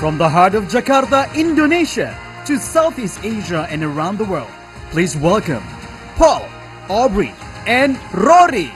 From the heart of Jakarta, Indonesia, to Southeast Asia and around the world, please welcome Paul, Aubrey, and Rory.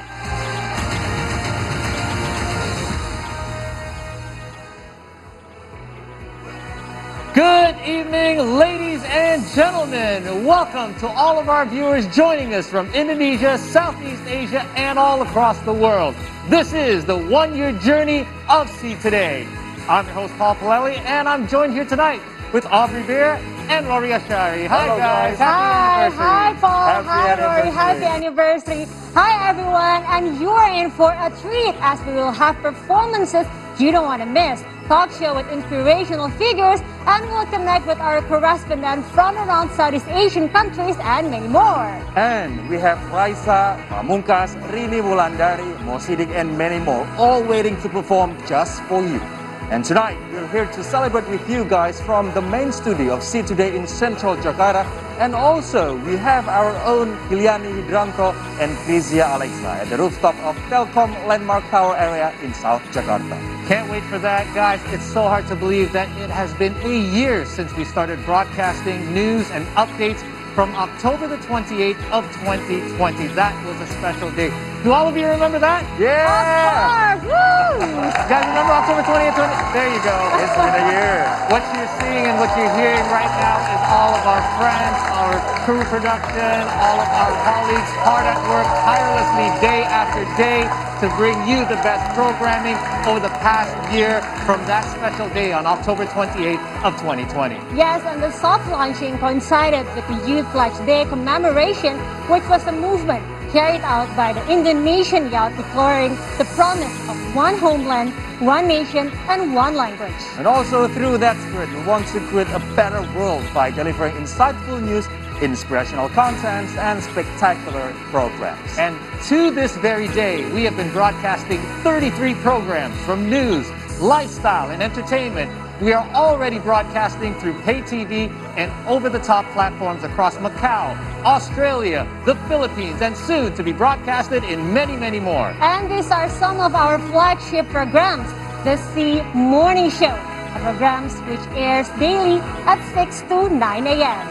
Good evening, ladies and gentlemen. Welcome to all of our viewers joining us from Indonesia, Southeast Asia, and all across the world. This is the one-year journey of See Today. I'm your host, Paul Palelli, and I'm joined here tonight with Aubrey Beer and Rory Ashari. Hi, Hello, guys. Happy anniversary. Hi, Paul. Happy Hi, Rory. anniversary. Happy anniversary. Hi, everyone. And you are in for a treat as we will have performances you don't want to miss, talk show with inspirational figures, and we'll connect with our correspondents from around Southeast Asian countries and many more. And we have Raisa, Pamungkas, Rinni, Wulandari, Sidik, and many more, all waiting to perform just for you. And tonight, we're here to celebrate with you guys from the main studio of See Today in Central Jakarta. And also, we have our own Iliani Hidranto and Krizia Alexa at the rooftop of Telkom Landmark Tower area in South Jakarta. Can't wait for that, guys. It's so hard to believe that it has been a year since we started broadcasting news and updates from October the 28th of 2020. That was a special day. Do all of you remember that? Yeah! Of course! Woo! You guys remember October 20th? There you go. It's been a year. What you're seeing and what you're hearing right now is all of our friends, our crew production, all of our colleagues hard at work tirelessly day after day to bring you the best programming over the past year from that special day on October 28th of 2020. Yes, and the soft launching coincided with the Youth Pledge Day commemoration, which was a movement carried out by the Indonesian youth declaring the promise of one homeland, one nation, and one language. And also through that spirit, we want to create a better world by delivering insightful news, inspirational contents, and spectacular programs. And to this very day, we have been broadcasting 33 programs from news, lifestyle, and entertainment. We are already broadcasting through pay TV and over-the-top platforms across Macau, Australia, the Philippines, and soon to be broadcasted in many, many more. And these are some of our flagship programs. The C Morning Show, a program which airs daily at 6 to 9 a.m.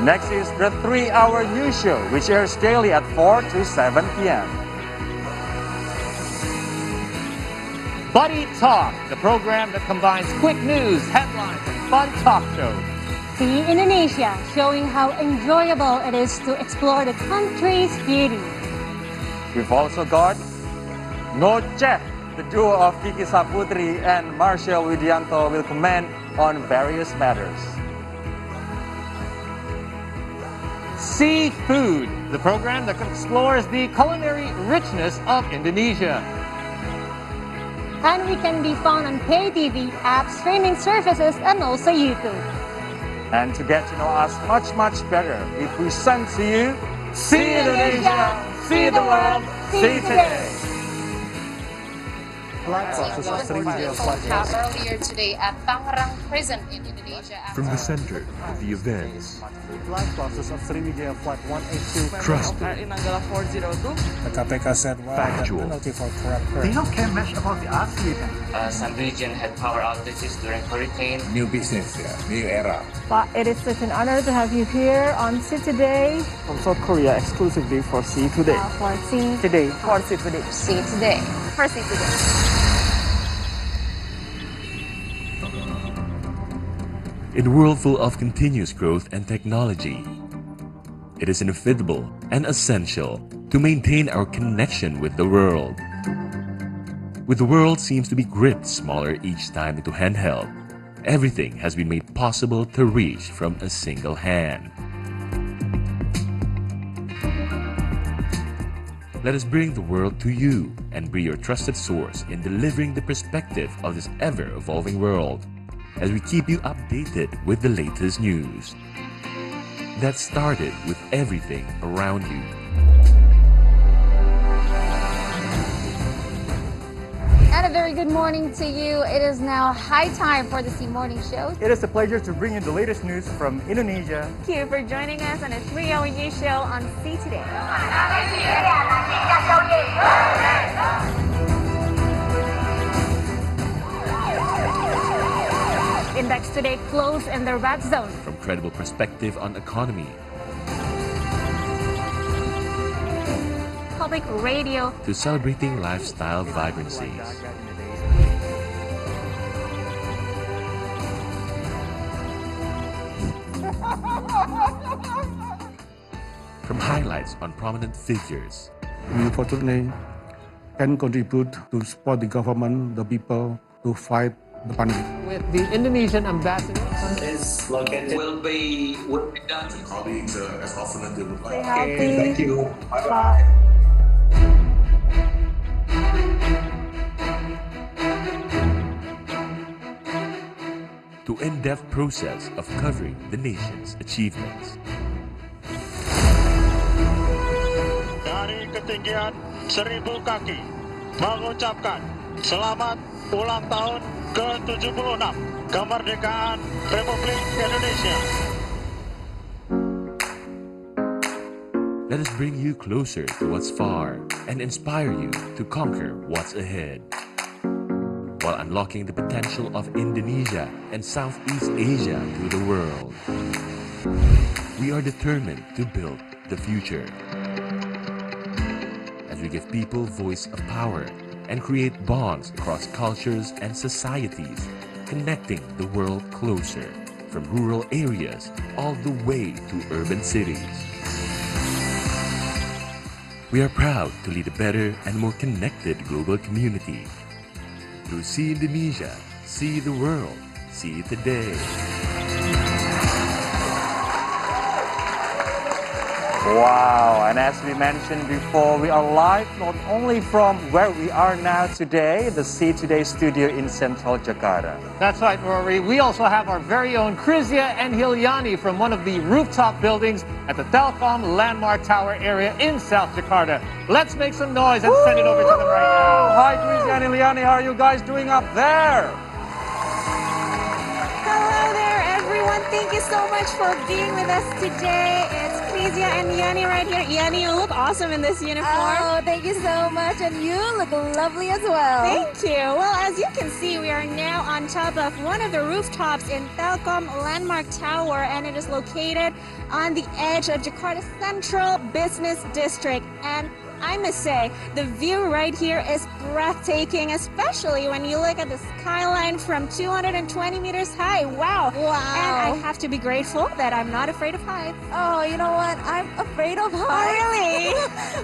Next is the 3-hour news show, which airs daily at 4 to 7 p.m. Buddy Talk, the program that combines quick news, headlines, and fun talk shows. See Indonesia, showing how enjoyable it is to explore the country's beauty. We've also got No Chat, the duo of Kiki Saputri and Marshall Widianto will comment on various matters. Seafood, the program that explores the culinary richness of Indonesia. And we can be found on pay TV, apps, streaming services, and also YouTube. And to get to know us much, much better, we present to you See Indonesia, See the World, See Today. Earlier today at Tangerang Prison in Indonesia. From the center of the events, Flight process of Sriwijaya Flight 182. trusted, In Angola 402. The KPK said Factual. penalty for corrupt Do you know can much about the RC then? Some region had power outages during hurricane. New business, new era. But it is such an honor to have you here on See Today. From South Korea exclusively for See Today. For See Today, for See Today. See today. For See Today. in a world full of continuous growth and technology, it is inevitable and essential to maintain our connection with the world. With the world seems to be gripped smaller each time into handheld, everything has been made possible to reach from a single hand. Let us bring the world to you and be your trusted source in delivering the perspective of this ever-evolving world as we keep you updated with the latest news. That started with everything around you. And a very good morning to you. It is now high time for the C Morning Show. It is a pleasure to bring you the latest news from Indonesia. Thank you for joining us on a 3-hour news show on See Today. Today close in the red zone. From credible perspective on economy Public radio to celebrating lifestyle vibrancies. From highlights on prominent figures We fortunately can contribute to support the government, the people, to fight the pandemic. With the Indonesian ambassador. Is located will be done. Colleagues, as often as they would like. Healthy. Thank you. Bye-bye. to in-depth process of covering the nation's achievements. Dari ketinggian 1000 kaki mengucapkan selamat ulang tahun ke-76 kemerdekaan Republik Indonesia. Let us bring you closer to what's far and inspire you to conquer what's ahead, while unlocking the potential of Indonesia and Southeast Asia to the world. We are determined to build the future as we give people voice of power and create bonds across cultures and societies, connecting the world closer from rural areas all the way to urban cities. We are proud to lead a better and more connected global community. Through See Indonesia, see the world, see today. Wow, and as we mentioned before, we are live not only from where we are now today, the See Today studio in central Jakarta. That's right, Rory. We also have our very own Krizia and Hilyani from one of the rooftop buildings at the Telkom Landmark Tower area in South Jakarta. Let's make some noise and send it over to them right now. Hi, Krizia and Hilyani, how are you guys doing up there? Hello there, everyone. Thank you so much for being with us today. It's Krizia and Yanni right here. Yanni, you look awesome in this uniform. Oh, thank you so much. And you look lovely as well. Thank you. Well, as you can see, we are now on top of one of the rooftops in Telkom Landmark Tower, and it is located on the edge of Jakarta's Central Business District. And I must say, the view right here is breathtaking, especially when you look at the skyline from 220 meters high. Wow. And I have to be grateful that I'm not afraid of heights. Oh, you know what? I'm afraid of heights. Really?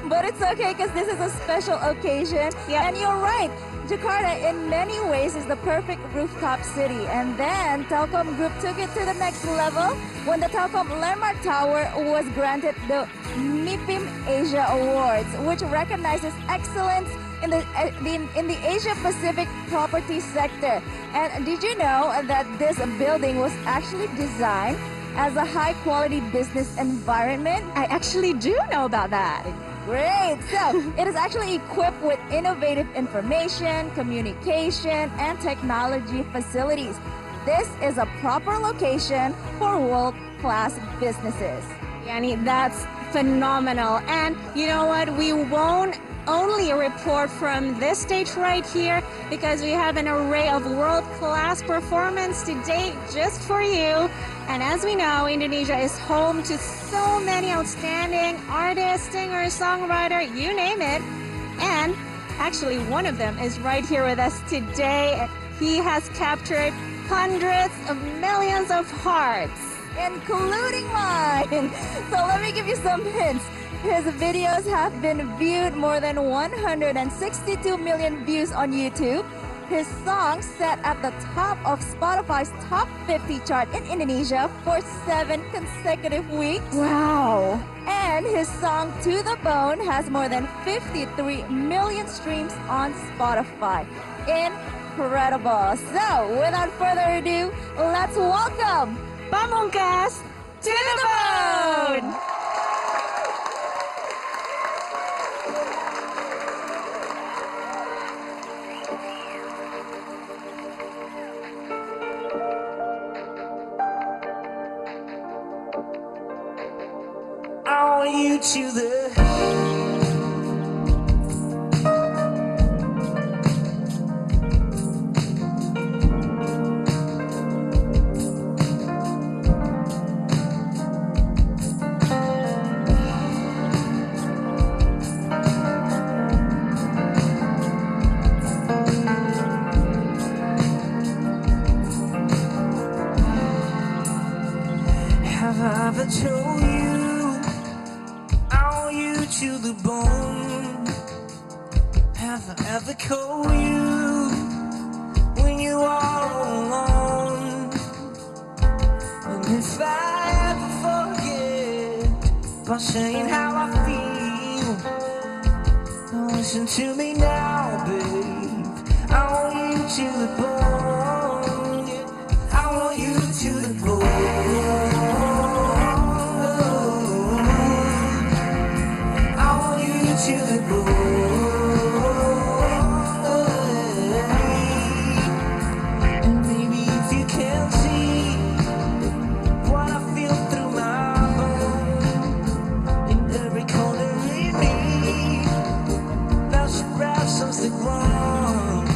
But it's okay because this is a special occasion. Yep. And you're right. Jakarta, in many ways, is the perfect rooftop city. And then Telkom Group took it to the next level when the Telkom Landmark Tower was granted the MIPIM Asia Awards, which recognizes excellence in the Asia Pacific property sector. And did you know that this building was actually designed as a high-quality business environment? I actually do know about that. Great! So, it is actually equipped with innovative information, communication, and technology facilities. This is a proper location for world-class businesses. Yanni, that's phenomenal. And you know what? We won't only report from this stage right here because we have an array of world-class performance today just for you. And as we know, Indonesia is home to so many outstanding artists, singers, songwriter, you name it. And actually one of them is right here with us today. He has captured hundreds of millions of hearts, including mine. So let me give you some hints. His videos have been viewed more than 162 million views on YouTube. His song sat at the top of Spotify's top 50 chart in Indonesia for 7 consecutive weeks. Wow. And his song To The Bone has more than 53 million streams on Spotify. Incredible. So, without further ado, let's welcome Pamungkas to the bone! I want you to the saying how I feel. Now listen to me now, babe. I want you to the bone. Yeah. I want you to the bone. I want you to the bone. And maybe if you can't see what I feel through my bones, in every corner in me, there's perhaps something wrong.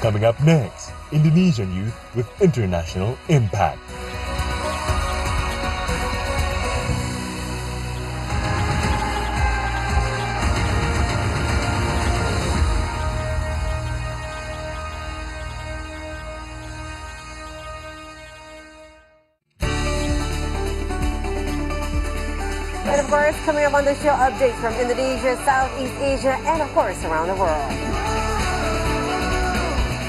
Coming up next, Indonesian youth with international impact. And of course, coming up on the show, updates from Indonesia, Southeast Asia, and of course, around the world.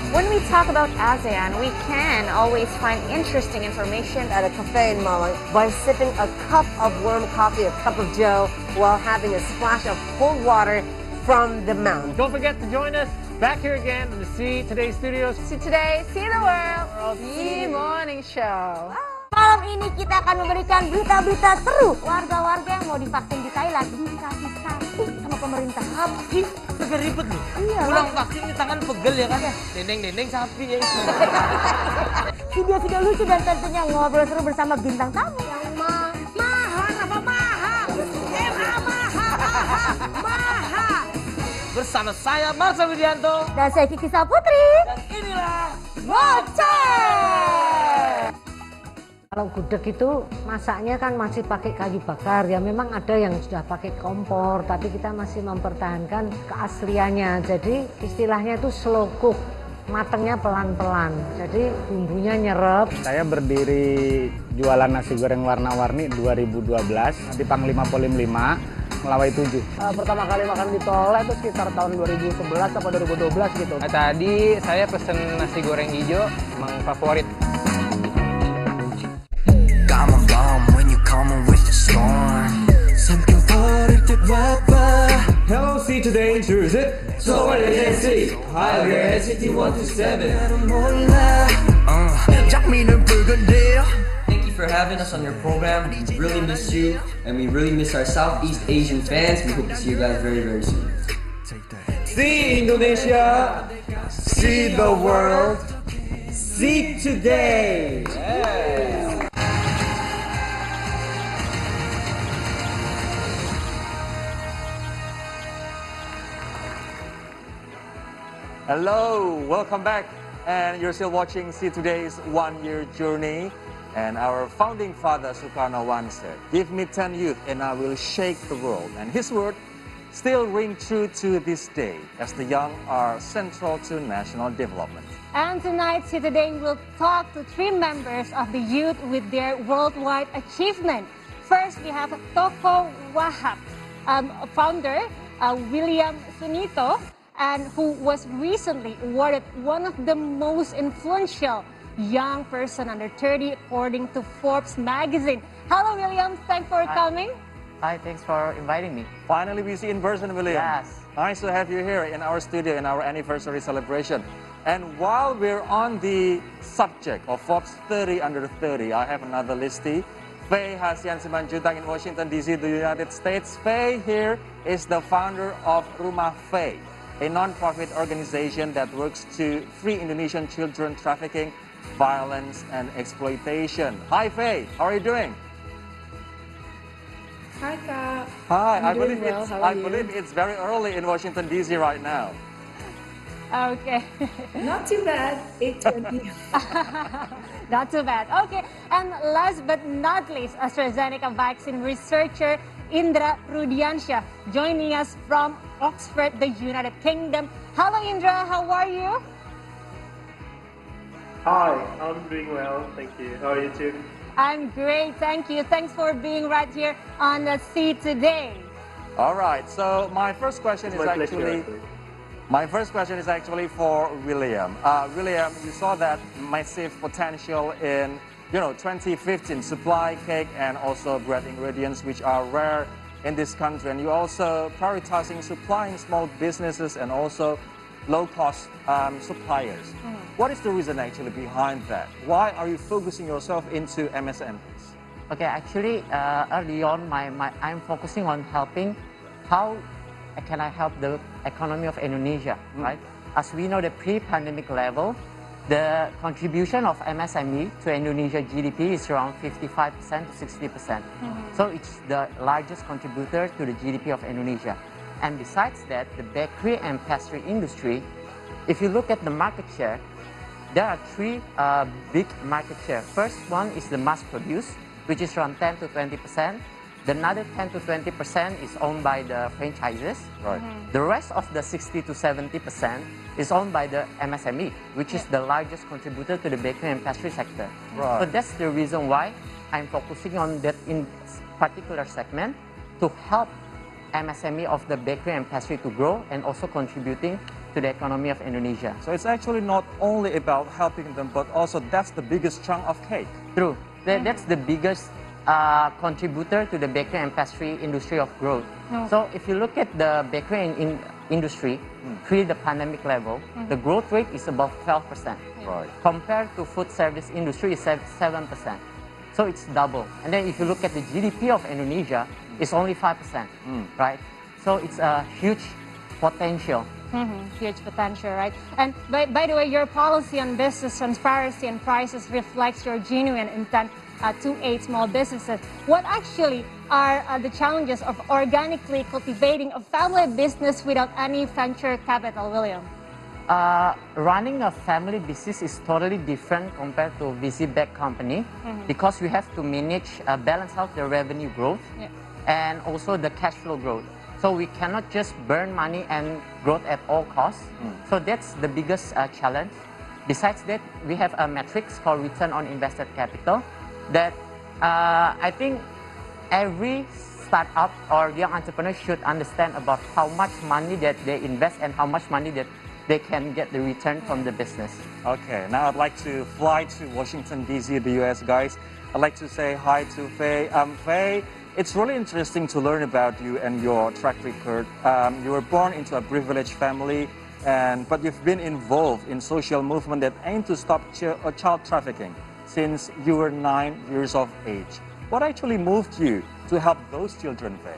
When we talk about ASEAN, we can always find interesting information at a cafe in Malang by sipping a cup of warm coffee, a cup of joe, while having a splash of cold water from the mountain. Don't forget to join us back here again in the See Today studios. See Today, See the World, The Morning Show. Malam ini kita akan memberikan berita-berita seru. Warga-warga yang mau divaksin di Thailand dikasih sapi sama pemerintah. Sapi? Agak ribet loh. Iya. Pulang vaksin di tangan pegel ya kan? Dendeng-dendeng sapi ya. Video-video lucu dan tentunya ngobrol seru bersama bintang tamu yang mahal apa mahal? Mahal. Bersama saya Marsa Widianto Dan saya Kiki Saputri. Dan inilah Ngoceh. Kalau gudeg itu masaknya kan masih pakai kayu bakar, ya memang ada yang sudah pakai kompor, tapi kita masih mempertahankan keasliannya. Jadi istilahnya itu slow cook, matangnya pelan-pelan, jadi bumbunya nyerep. Saya berdiri jualan nasi goreng warna-warni 2012 di Panglima Polim 5, Melawai 7. Pertama kali makan di tol itu sekitar tahun 2011 atau 2012 gitu. Tadi saya pesen nasi goreng hijau, emang favorit. Hello, See Today, who is it? So what is NCT? Hi, we're NCT 127. Thank you for having us on your program. We really miss you, and we really miss our Southeast Asian fans. We hope to see you guys very, very soon. See Indonesia, see the world, see today. Yeah. Hello, welcome back, and you're still watching See Today's one-year journey. And our founding father Sukarno once said, "Give me 10 youth and I will shake the world." And his word still ring true to this day, as the young are central to national development. And tonight, See Today will talk to 3 members of the youth with their worldwide achievement. First, we have Toko Wahab, founder William Sunito, and who was recently awarded one of the most influential young person under 30 according to Forbes magazine. Hello, William. Thanks for coming. Hi, thanks for inviting me. Finally, we see in person, William. Yes. Nice to have you here in our studio in our anniversary celebration. And while we're on the subject of Forbes 30 under 30, I have another listee. Faye Hasian Simanjuntak in Washington, D.C., the United States. Faye here is the founder of Rumah Faye, a non-profit organization that works to free Indonesian children trafficking, violence, and exploitation. Hi, Faye. How are you doing? Hi, Kak. Hi. I believe it's very early in Washington, D.C. right now. Okay. Not too bad. 8:20. Not too bad. Okay. And last but not least, AstraZeneca vaccine researcher Indra Rudiansyah joining us from Oxford, the United Kingdom. Hello, Indra. How are you? Hi, I'm doing well. Thank you. How are you too? I'm great. Thank you. Thanks for being right here on the See Today. All right. So my first question is actually for William. William, you saw that massive potential in 2015 supply cake and also bread ingredients, which are rare in this country, and you also prioritizing supplying small businesses and also low-cost suppliers. What is the reason actually behind that? Why are you focusing yourself into MSMEs? Okay, actually, early on, I'm focusing on helping how can I help the economy of Indonesia, right? As we know, the pre-pandemic level, the contribution of MSME to Indonesia GDP is around 55% to 60%. So it's the largest contributor to the GDP of Indonesia. And besides that, the bakery and pastry industry If you look at the market share, there are three big market share. First one is the mass produce, which is around 10 to 20%. The another 10 to 20% is owned by the franchises. Right. The rest of the 60 to 70% is owned by the MSME, which is the largest contributor to the bakery and pastry sector. Right. So that's the reason why I'm focusing on that in particular segment to help MSME of the bakery and pastry to grow and also contributing to the economy of Indonesia. So it's actually not only about helping them, but also that's the biggest chunk of cake. True. That's the biggest contributor to the bakery and pastry industry of growth. So if you look at the bakery industry pre the pandemic level, the growth rate is about 12%. Right. Compared to food service industry is 7%. So it's double. And then if you look at the GDP of Indonesia, it's only 5%, right? So it's a huge potential. Huge potential, right? And by the way, your policy on business transparency and prices reflects your genuine intent to aid small businesses. What actually are the challenges of organically cultivating a family business without any venture capital, William? Running a family business is totally different compared to VC-backed company because we have to manage, balance out the revenue growth and also the cash flow growth. So we cannot just burn money and growth at all costs. So that's the biggest challenge. Besides that, we have a matrix called return on invested capital that I think every startup or young entrepreneur should understand about how much money that they invest and how much money that they can get the return from the business. Okay, now I'd like to fly to Washington, D.C., the U.S., guys. I'd like to say hi to Faye. Faye, it's really interesting to learn about you and your track record. You were born into a privileged family, but you've been involved in social movement that aim to stop child trafficking since you were 9 years of age. What actually moved you to help those children, Faye?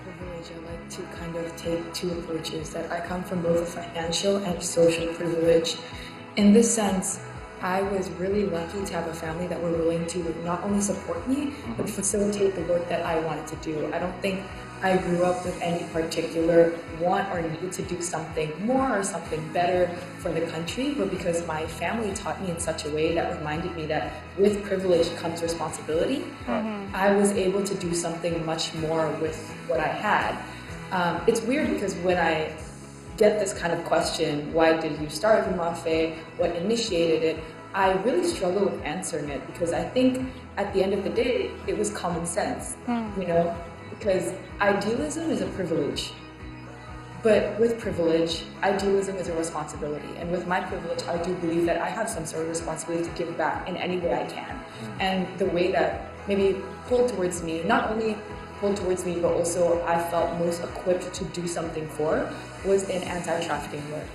Privilege, I like to kind of take two approaches, that I come from both a financial and social privilege. In this sense, I was really lucky to have a family that were willing to not only support me, but facilitate the work that I wanted to do. I don't think I grew up with any particular want or need to do something more or something better for the country, but because my family taught me in such a way that reminded me that with privilege comes responsibility, I was able to do something much more with what I had. It's weird because when I get this kind of question, why did you start Rumafe, what initiated it, I really struggle with answering it because I think at the end of the day, it was common sense, you know, because idealism is a privilege. But with privilege, idealism is a responsibility. And with my privilege, I do believe that I have some sort of responsibility to give back in any way I can. And the way that maybe pulled towards me, not only pulled towards me, but also I felt most equipped to do something for, was in anti-trafficking work.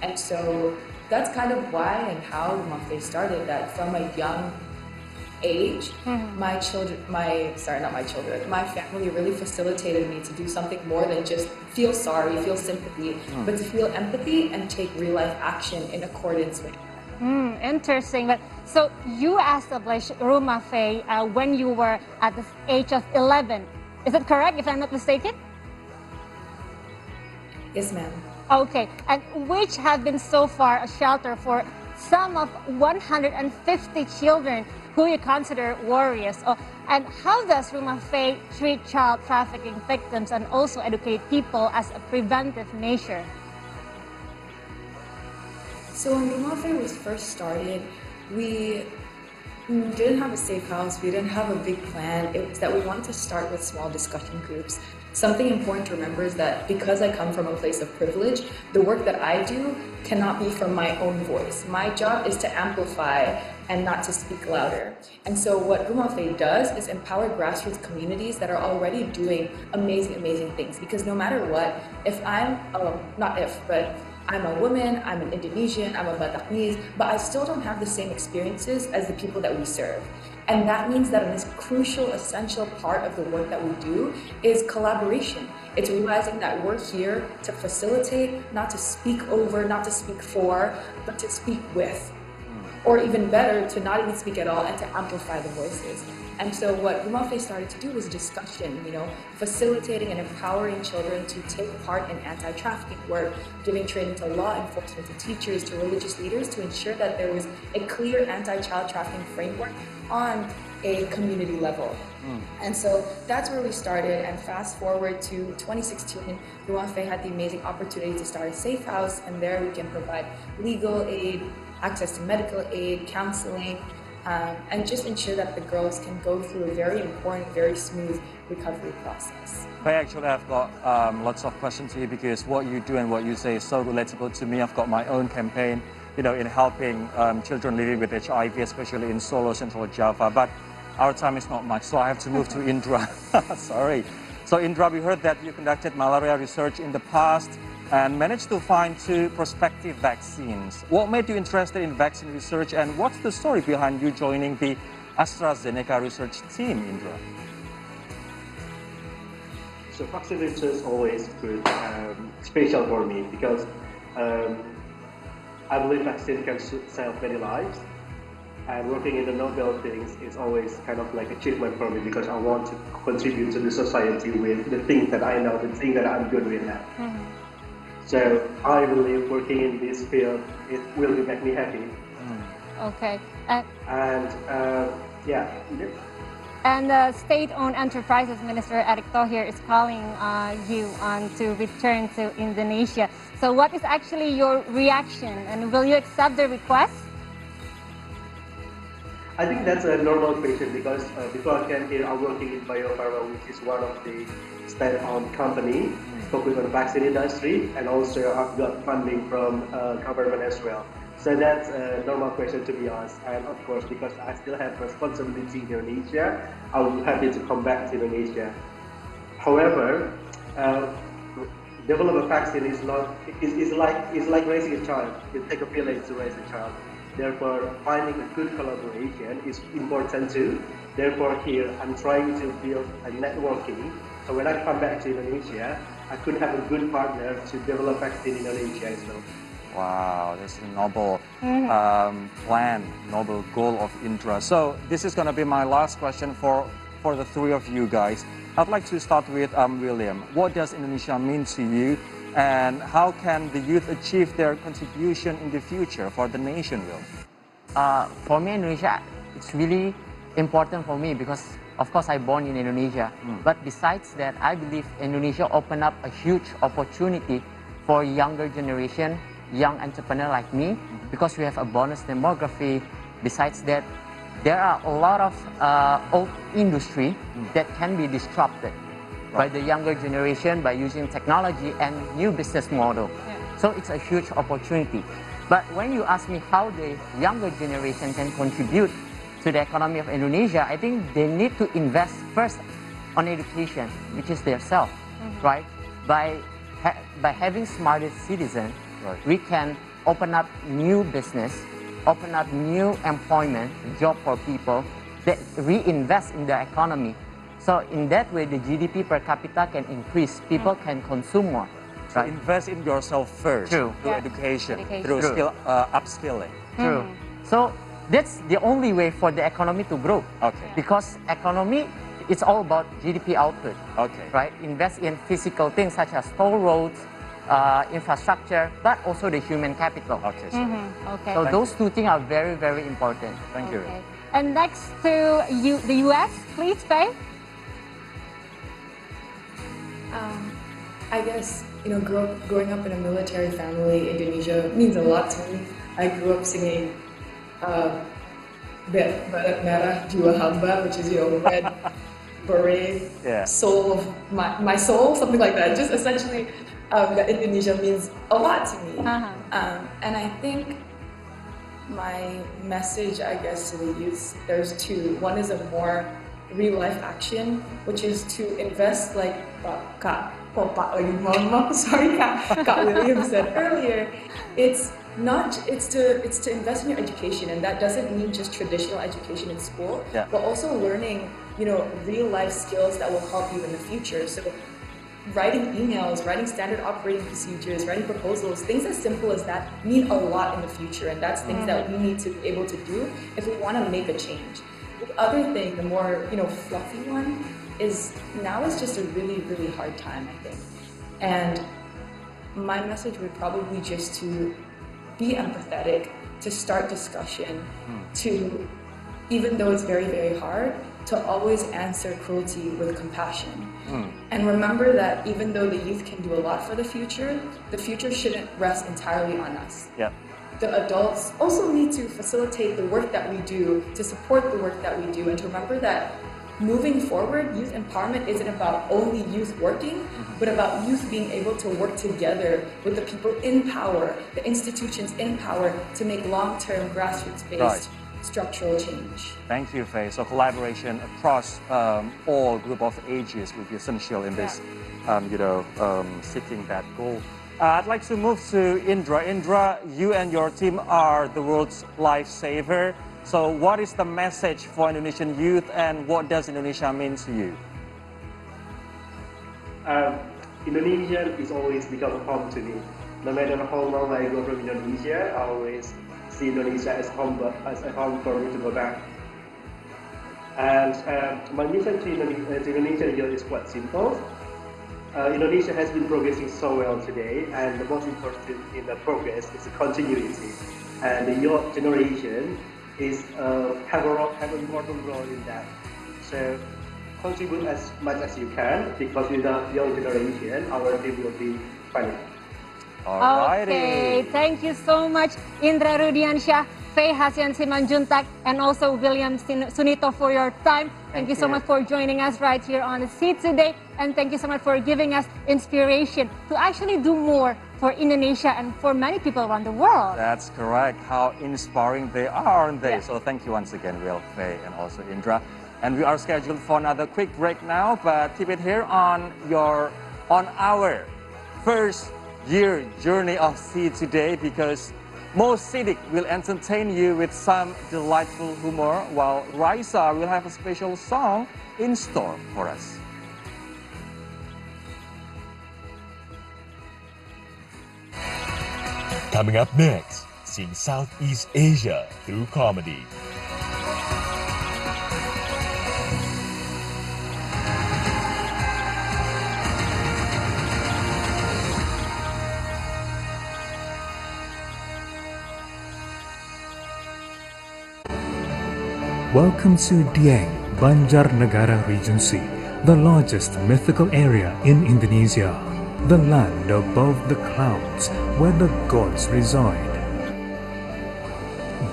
And so that's kind of why and how Rumafe started, that from a young age, my family really facilitated me to do something more than just feel sorry, feel sympathy, but to feel empathy and take real life action in accordance with that. Interesting. But so you established Rumafe when you were at the age of 11. Is it correct, if I'm not mistaken? Yes, ma'am. Okay, and which have been so far a shelter for some of 150 children who you consider warriors. And how does Rumafe treat child trafficking victims and also educate people as a preventive measure? So when Rumafe was first started, we didn't have a safe house, we didn't have a big plan. It was that we wanted to start with small discussion groups. Something important to remember is that because I come from a place of privilege, the work that I do cannot be from my own voice. My job is to amplify and not to speak louder. And so what Rumafe does is empower grassroots communities that are already doing amazing, amazing things. Because no matter what, if I'm, but I'm a woman, I'm an Indonesian, I'm a Bataknese, but I still don't have the same experiences as the people that we serve. And that means that this crucial, essential part of the work that we do is collaboration. It's realizing that we're here to facilitate, not to speak over, not to speak for, but to speak with. or even better, to not even speak at all and to amplify the voices. And so what Wulandari started to do was discussion, facilitating and empowering children to take part in anti-trafficking work, giving training to law enforcement, to teachers, to religious leaders, to ensure that there was a clear anti-child trafficking framework on a community level. And so that's where we started, and fast forward to 2016, Wulandari had the amazing opportunity to start a safe house, and there we can provide legal aid, access to medical aid, counseling, and just ensure that the girls can go through a very important, very smooth recovery process. I actually have got lots of questions here because what you do and what you say is so relatable to me. I've got my own campaign, in helping children living with HIV, especially in Solo, Central Java. But our time is not much, so I have to move to Indra. Sorry. So Indra, we heard that you conducted malaria research in the past and managed to find 2 prospective vaccines. What made you interested in vaccine research, and what's the story behind you joining the AstraZeneca research team, Indra? So vaccine research is always good, special for me because I believe vaccine can save many lives. And working in the novel things is always kind of like achievement for me because I want to contribute to the society with the things that I know, the thing that I'm good with now. So I believe working in this field, it will make me happy. Okay. And yeah. And the State-Owned Enterprises Minister Erick Thohir is calling you on to return to Indonesia. So what is actually your reaction, and will you accept the request? I think that's a normal question because before I came here, I'm working in BioPharma, which is one of the state-owned company focused on the vaccine industry, and also I've got funding from government as well. So that's a normal question to be asked. And of course, because I still have responsibility in Indonesia, I'm happy to come back to Indonesia. However, develop a vaccine is like raising a child. It takes a village to raise a child. Therefore, finding a good collaboration is important too. Therefore, here I'm trying to build a networking. So when I come back to Indonesia, I could have a good partner to develop vaccine in Indonesia as well. Wow, that's a noble plan, noble goal of Indra. So this is going to be my last question for the 3 of you guys. I'd like to start with William. What does Indonesia mean to you? And how can the youth achieve their contribution in the future for the nation, Will? For me, Indonesia, it's really important for me because, of course, I born in Indonesia. But besides that, I believe Indonesia opened up a huge opportunity for younger generation, young entrepreneur like me, because we have a bonus demography. Besides that, there are a lot of old industry that can be disrupted by the younger generation by using technology and new business model. So it's a huge opportunity. But when you ask me how the younger generation can contribute to the economy of Indonesia, I think they need to invest first on education, which is their self, right? By having smarter citizens, we can open up new business, open up new employment, job for people, that reinvest in the economy. So in that way, the GDP per capita can increase. People can consume more. So invest in yourself first through education, through upskilling. True. So that's the only way for the economy to grow. Okay. Because economy, it's all about GDP output. Okay. Right? Invest in physical things such as toll roads, infrastructure, but also the human capital. Okay. Okay. So those 2 things are very, very important. Thank you. And next to the U.S., please, Faye. I guess, growing up in a military family, Indonesia means a lot to me. I grew up singing Baret Merah Jiwa Hamba, which is, red beret, soul of my soul, something like that. Just essentially, that Indonesia means a lot to me. And I think my message, I guess, to the youth, there's 2. One is a more real-life action, which is to invest, like Kak William said earlier. It's to invest in your education, and that doesn't mean just traditional education in school, but also learning, real-life skills that will help you in the future. So writing emails, writing standard operating procedures, writing proposals, things as simple as that mean a lot in the future, and that's things that we need to be able to do if we want to make a change. The other thing, the more fluffy one, is now is just a really, really hard time, I think. And my message would probably just to be empathetic, to start discussion, to, even though it's very, very hard, to always answer cruelty with compassion. And remember that even though the youth can do a lot for the future shouldn't rest entirely on us. Yeah. The adults also need to facilitate the work that we do, to support the work that we do, and to remember that moving forward, youth empowerment isn't about only youth working, but about youth being able to work together with the people in power, the institutions in power, to make long-term grassroots-based structural change. Thank you, Faye. So collaboration across all group of ages will be essential in this, seeking that goal. I'd like to move to Indra. Indra, you and your team are the world's lifesaver. So what is the message for Indonesian youth, and what does Indonesia mean to you? Indonesia is always become home to me. No matter how long I go from Indonesia, I always see Indonesia as a home for me to go back. And my mission to Indonesia here is quite simple. Indonesia has been progressing so well today, and the most important in the progress is the continuity. And the young generation is have an important role in that. So contribute as much as you can, because with the young generation, our team will be funny. Okay, thank you so much, Indra Rudiansyah, Faye Hasian Simanjuntak, and also William Sunito for your time. Thank you so much for joining us right here on the seat today, and thank you so much for giving us inspiration to actually do more for Indonesia and for many people around the world. That's correct. How inspiring they are, aren't they? Yeah. So thank you once again, Will, Faye, and also Indra. And we are scheduled for another quick break now, but keep it here on our first year journey of Seed today, because Sidik will entertain you with some delightful humor, while Raisa will have a special song in store for us. Coming up next, seeing Southeast Asia through comedy. Welcome to Dieng, Banjarnegara Regency, the largest mythical area in Indonesia, the land above the clouds where the gods reside.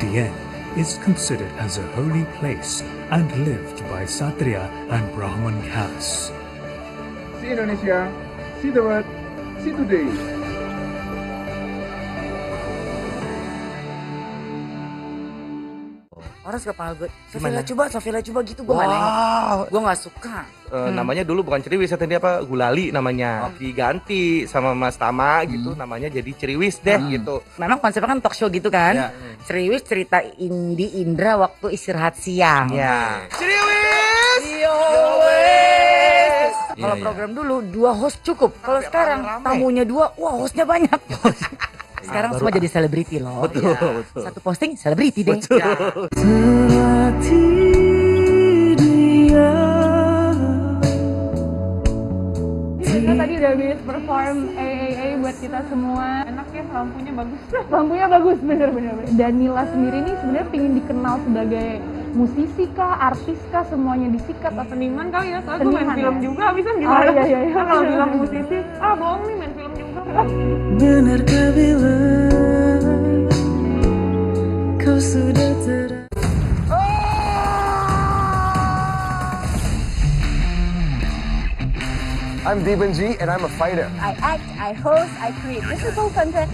Dieng is considered as a holy place and lived by Satria and Brahman castes. See Indonesia, see the world, see today. Orang suka panggil gue, Sofila coba gitu, gue gak nengok. Gue gak suka. Namanya dulu bukan Ceriwis, ini apa, Gulali namanya. Diganti sama Mas Tama gitu, namanya jadi Ceriwis deh gitu. Memang konsepnya kan talk show gitu kan. Ceriwis cerita Indi Indra waktu istirahat siang. Ceriwis! Kalau program dulu 2 host cukup. Kalau sekarang tamunya 2, wah hostnya banyak. Sekarang semua jadi selebriti loh. Betul. Satu posting selebriti deh. Kita tadi udah habis perform AAA buat kita semua. Enak ya, lampunya bagus. Lampunya bagus, bener. Dan Nila sendiri nih sebenarnya pengen dikenal sebagai musisi kah, artis kah, semuanya disikat atau seniman kali ya? Soalnya gue main film juga, abisan gimana? Iya. Kalau bilang musisi, bohong nih, main film juga. Benarkah bila kau sudah I'm Deepanji and I'm a fighter. I act, I host, I create visible content.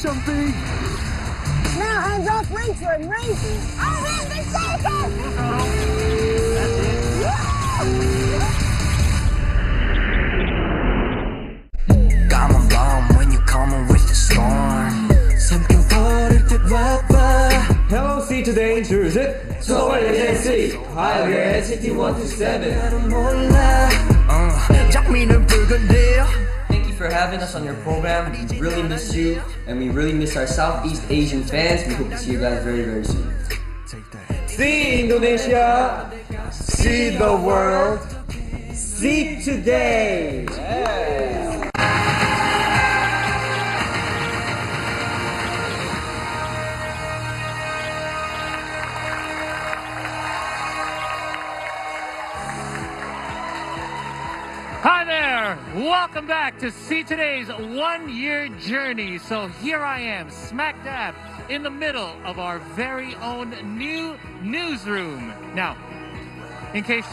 Jumping! Now hands off Raisa and Raisa! I'm in the second! Got my bomb when you coming with the storm. Something for it to weather. Hello, see today, So what did they say? Hi, we're NCT 127. Thank you for having us on your program. We really miss you, and we really miss our Southeast Asian fans. We hope to see you guys very, very soon. See Indonesia, see the world, see today. Yeah. Hi there! Welcome back to See Today's one-year journey. So here I am, smack dab in the middle of our very own new newsroom. Now, in case...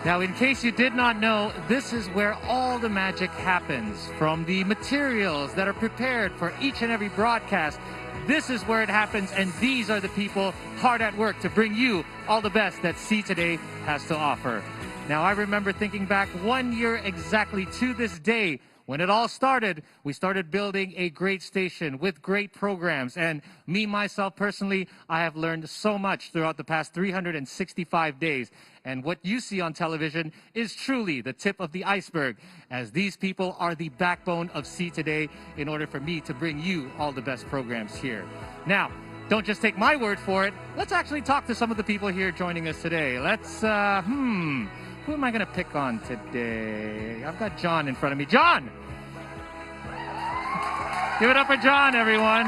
Now, in case you did not know, this is where all the magic happens. From the materials that are prepared for each and every broadcast, this is where it happens, and these are the people hard at work to bring you all the best that See Today has to offer. Now, I remember thinking back 1 year exactly to this day. When it all started, we started building a great station with great programs. And me, myself, personally, I have learned so much throughout the past 365 days. And what you see on television is truly the tip of the iceberg, as these people are the backbone of See Today in order for me to bring you all the best programs here. Now, don't just take my word for it. Let's actually talk to some of the people here joining us today. Let's, who am I going to pick on today? I've got John in front of me. John! Give it up for John, everyone.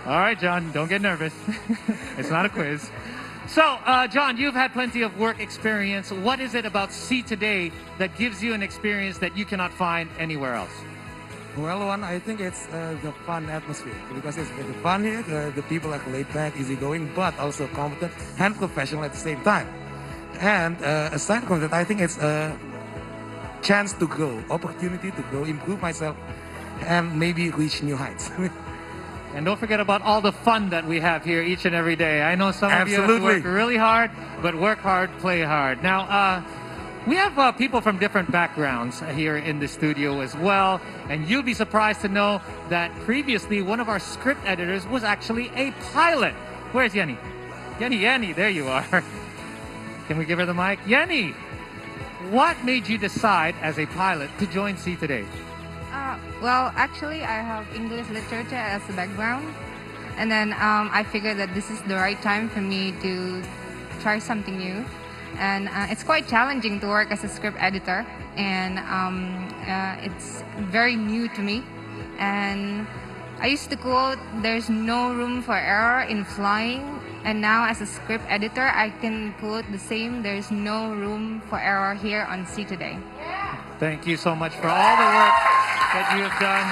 All right, John, don't get nervous. It's not a quiz. So, John, you've had plenty of work experience. What is it about See Today that gives you an experience that you cannot find anywhere else? Well, I think it's the fun atmosphere, because it's very fun here. The people are laid back, easygoing, but also competent and professional at the same time. And aside from that, I think it's a chance to grow, opportunity to grow, improve myself, and maybe reach new heights. And don't forget about all the fun that we have here each and every day. I know some of you have to work really hard, but work hard, play hard. Now, we have people from different backgrounds here in the studio as well. And you'll be surprised to know that previously one of our script editors was actually a pilot. Where's Yenny? Yenny, there you are. Can we give her the mic? Yenny, what made you decide as a pilot to join See Today? Well, actually, I have English literature as a background. And then I figured that this is the right time for me to try something new. And it's quite challenging to work as a script editor. And it's very new to me. And I used to quote, "There's no room for error in flying." And now as a script editor, I can quote the same, "There's no room for error here on See Today." Thank you so much for all the work that you have done.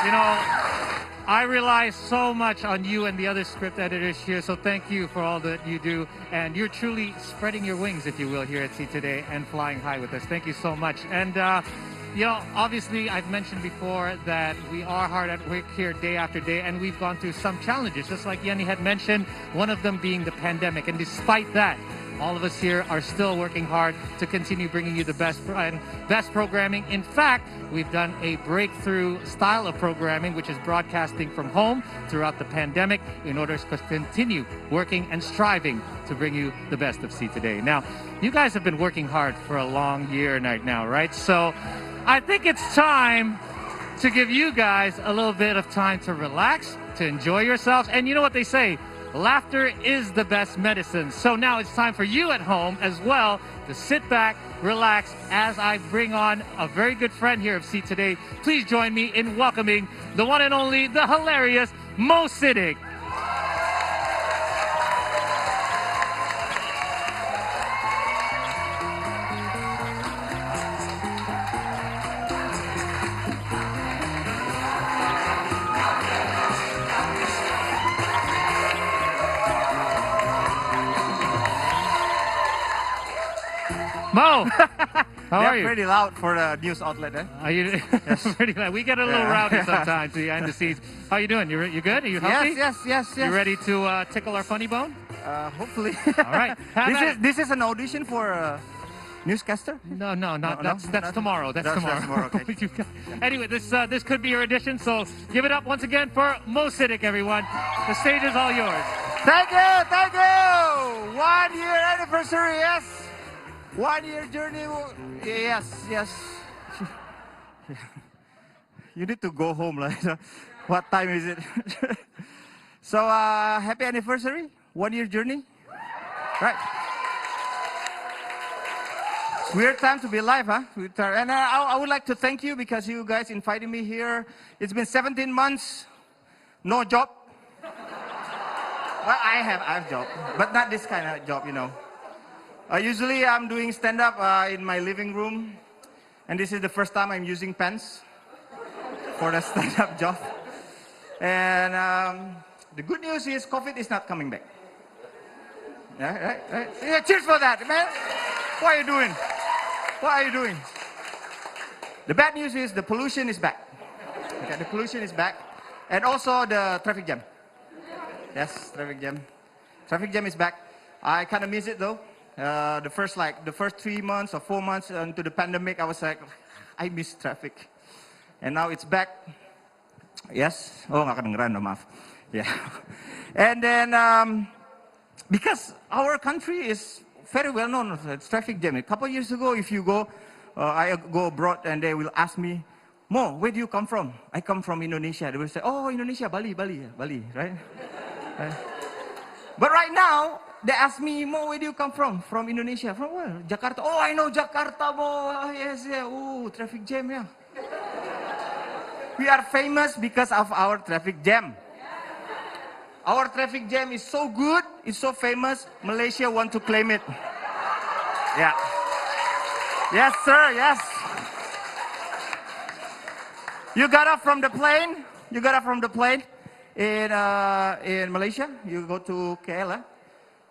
You know, I rely so much on you and the other script editors here, so thank you for all that you do. And you're truly spreading your wings, if you will, here at See Today and flying high with us. Thank you so much. And, you know, obviously, I've mentioned before that we are hard at work here day after day, and we've gone through some challenges, just like Yenny had mentioned, one of them being the pandemic. And despite that, all of us here are still working hard to continue bringing you the best programming. In fact, we've done a breakthrough style of programming, which is broadcasting from home throughout the pandemic in order to continue working and striving to bring you the best of See Today. Now, you guys have been working hard for a long year right now, right? So I think it's time to give you guys a little bit of time to relax, to enjoy yourselves. And you know what they say? Laughter is the best medicine. So now it's time for you at home as well to sit back, relax, as I bring on a very good friend here of See Today. Please join me in welcoming the one and only, the hilarious Mo Sidik. Mo, how are you? Pretty loud for the news outlet, eh? Are you pretty loud? We get a little rowdy sometimes behind the scenes. How you doing? You good? Are you healthy? Yes. You ready to tickle our funny bone? Hopefully. All right. This is an audition for newscaster? No, that's Not- tomorrow. That's tomorrow. Okay. Anyway, this could be your audition, so give it up once again for Mo Sidik, everyone. The stage is all yours. Thank you. 1 year anniversary, yes. 1 year journey, yes. You need to go home, like. What time is it? So happy anniversary, 1 year journey, right? Weird time to be alive, huh? And I would like to thank you because you guys invited me here. It's been 17 months, no job. Well, I have job, but not this kind of job, you know. Usually I'm doing stand-up in my living room, and this is the first time I'm using pens for the stand-up job. And the good news is COVID is not coming back. Yeah, right? Yeah, cheers for that, man. What are you doing? What are you doing? The bad news is the pollution is back. Okay, the pollution is back. And also the traffic jam. Yes, traffic jam. Traffic jam is back. I kind of miss it though. The first 3 months or 4 months into the pandemic, I was like, I miss traffic. And now it's back. Yes? Oh, nggak kedengeran, maaf. Yeah. And then, because our country is very well known, it's traffic jam. A couple of years ago, if you go, I go abroad and they will ask me, Mo, where do you come from? I come from Indonesia. They will say, oh, Indonesia, Bali, right? But right now, they ask me, Mo, where do you come from? From Indonesia. From where? Jakarta. Oh, I know Jakarta, Mo. Oh, yes, yeah. Oh, traffic jam, yeah. We are famous because of our traffic jam. Our traffic jam is so good, it's so famous, Malaysia want to claim it. Yeah. Yes, sir, yes. You got off from the plane in Malaysia, you go to KL,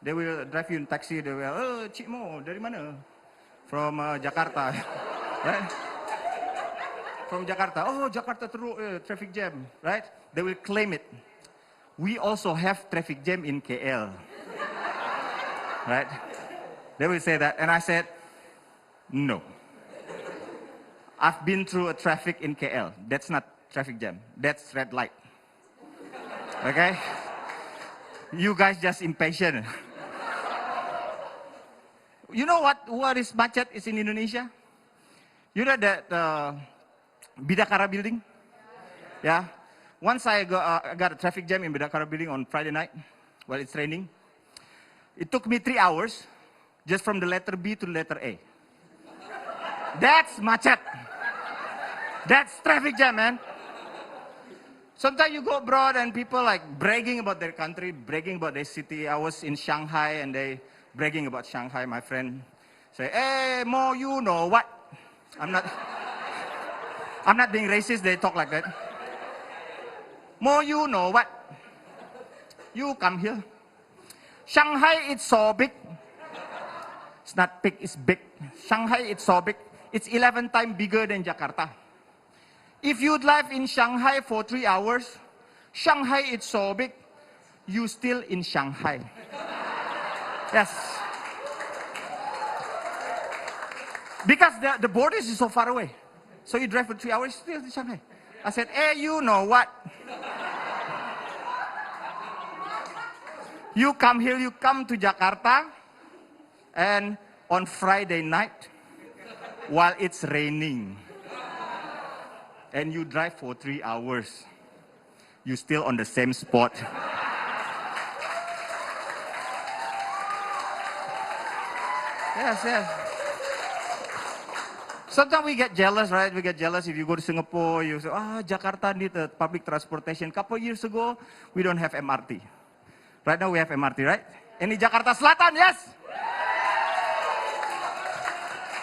they will drive you in taxi, they will, oh, Cik Mo, dari mana? From Jakarta. Right? From Jakarta, oh, Jakarta traffic jam, right? They will claim it. We also have traffic jam in KL, right? They will say that, and I said, no. I've been through a traffic in KL. That's not traffic jam. That's red light. Okay? You guys just impatient. You know what is macet is in Indonesia? You know that Bidakara building? Yeah. Once I got a traffic jam in Bidakara building on Friday night while it's raining. It took me 3 hours just from the letter B to the letter A. That's macet. That's traffic jam, man. Sometimes you go abroad and people like bragging about their country, bragging about their city. I was in Shanghai and they bragging about Shanghai. My friend say, hey, Mo, you know what? I'm not being racist, they talk like that. Mo, you know what? You come here. Shanghai is so big. It's not big, it's big. Shanghai is so big. It's 11 times bigger than Jakarta. If you drive in Shanghai for 3 hours, Shanghai is so big, you still in Shanghai. Yes. Because the borders is so far away. So you drive for 3 hours, still in Shanghai. I said, hey, you know what? You come here, you come to Jakarta, and on Friday night, while it's raining, and you drive for 3 hours, you still on the same spot. Yes. Sometimes we get jealous, right? We get jealous if you go to Singapore, you say, Jakarta need a public transportation. Couple years ago, we don't have MRT. Right now we have MRT, right? Ini Jakarta Selatan, yes?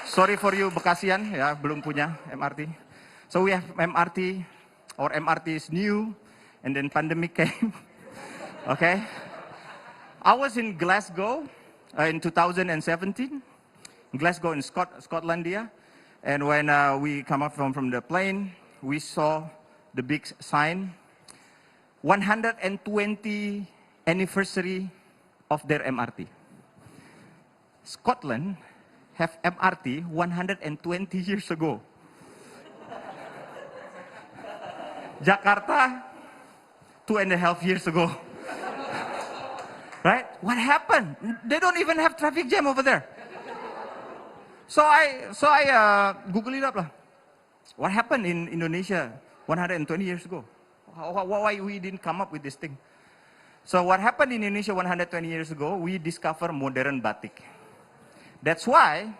Sorry for you Bekasian, ya, belum punya MRT. So we have MRT, or MRT is new, and then pandemic came. Okay? I was in Glasgow in 2017, Glasgow in Scotlandia. And when we come up from the plane, we saw the big sign, 120 anniversary of their MRT. Scotland have MRT 120 years ago. Jakarta, 2.5 years ago. Right? What happened? They don't even have traffic jam over there. So I Google it up lah. What happened in Indonesia 120 years ago? Why we didn't come up with this thing? So what happened in Indonesia 120 years ago, we discovered modern batik. That's why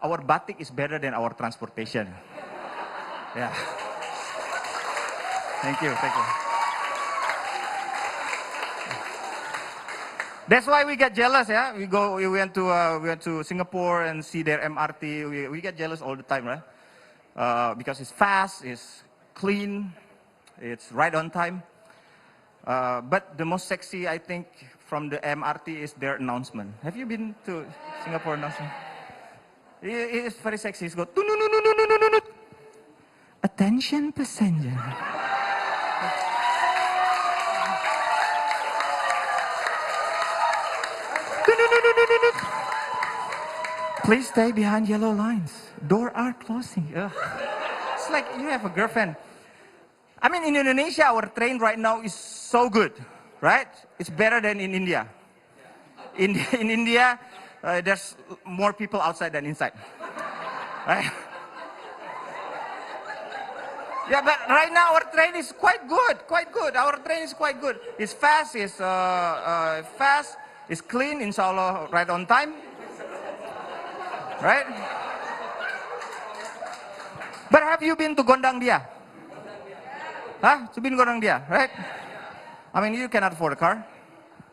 our batik is better than our transportation. Yeah. Thank you. That's why we get jealous, yeah. We went to Singapore and see their MRT. We get jealous all the time, right? Because it's fast, it's clean, it's right on time. But the most sexy, I think, from the MRT is their announcement. Have you been to Singapore announcement? It's very sexy. It's go, attention passenger. Please stay behind yellow lines. Doors are closing. Ugh. It's like you have a girlfriend. I mean, in Indonesia, our train right now is so good, right? It's better than in India. In India, there's more people outside than inside, right? Yeah, but right now our train is quite good. Our train is quite good. It's fast, it's clean, inshallah, right on time, right? But have you been to Gondang Dia? Huh? You've been Gondang Dia, right? I mean, you cannot afford a car,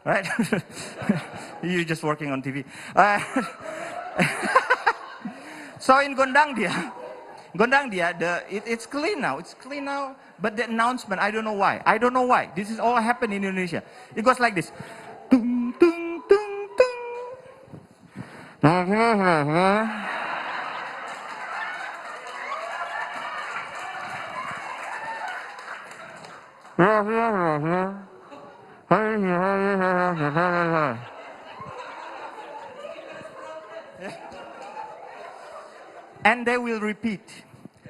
right? You're just working on TV. So in Gondang Dia, it's clean now. It's clean now. But the announcement, I don't know why. This is all happened in Indonesia. It goes like this. Tung, tung, tung, tung. And they will repeat.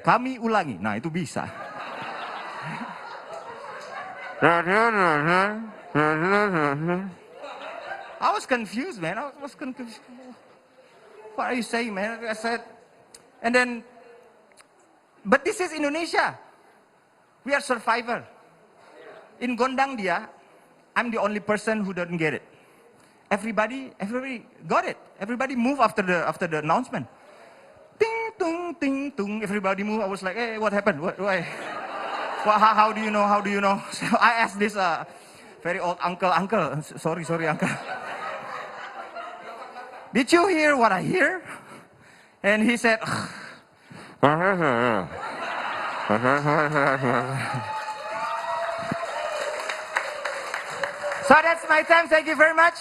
Kami ulangi. Nah, itu bisa. I was confused, man. I was confused. What are you saying, man? I said, and then, but this is Indonesia. We are survivor. In Gondang Dia, I'm the only person who doesn't get it. Everybody got it. Everybody moved after the announcement. Ting, tung, ting, tung. Everybody moved. I was like, hey, what happened? Why? How do you know? How do you know? So I asked this very old uncle. Sorry, uncle. Did you hear what I hear? And he said, so that's my time. Thank you very much.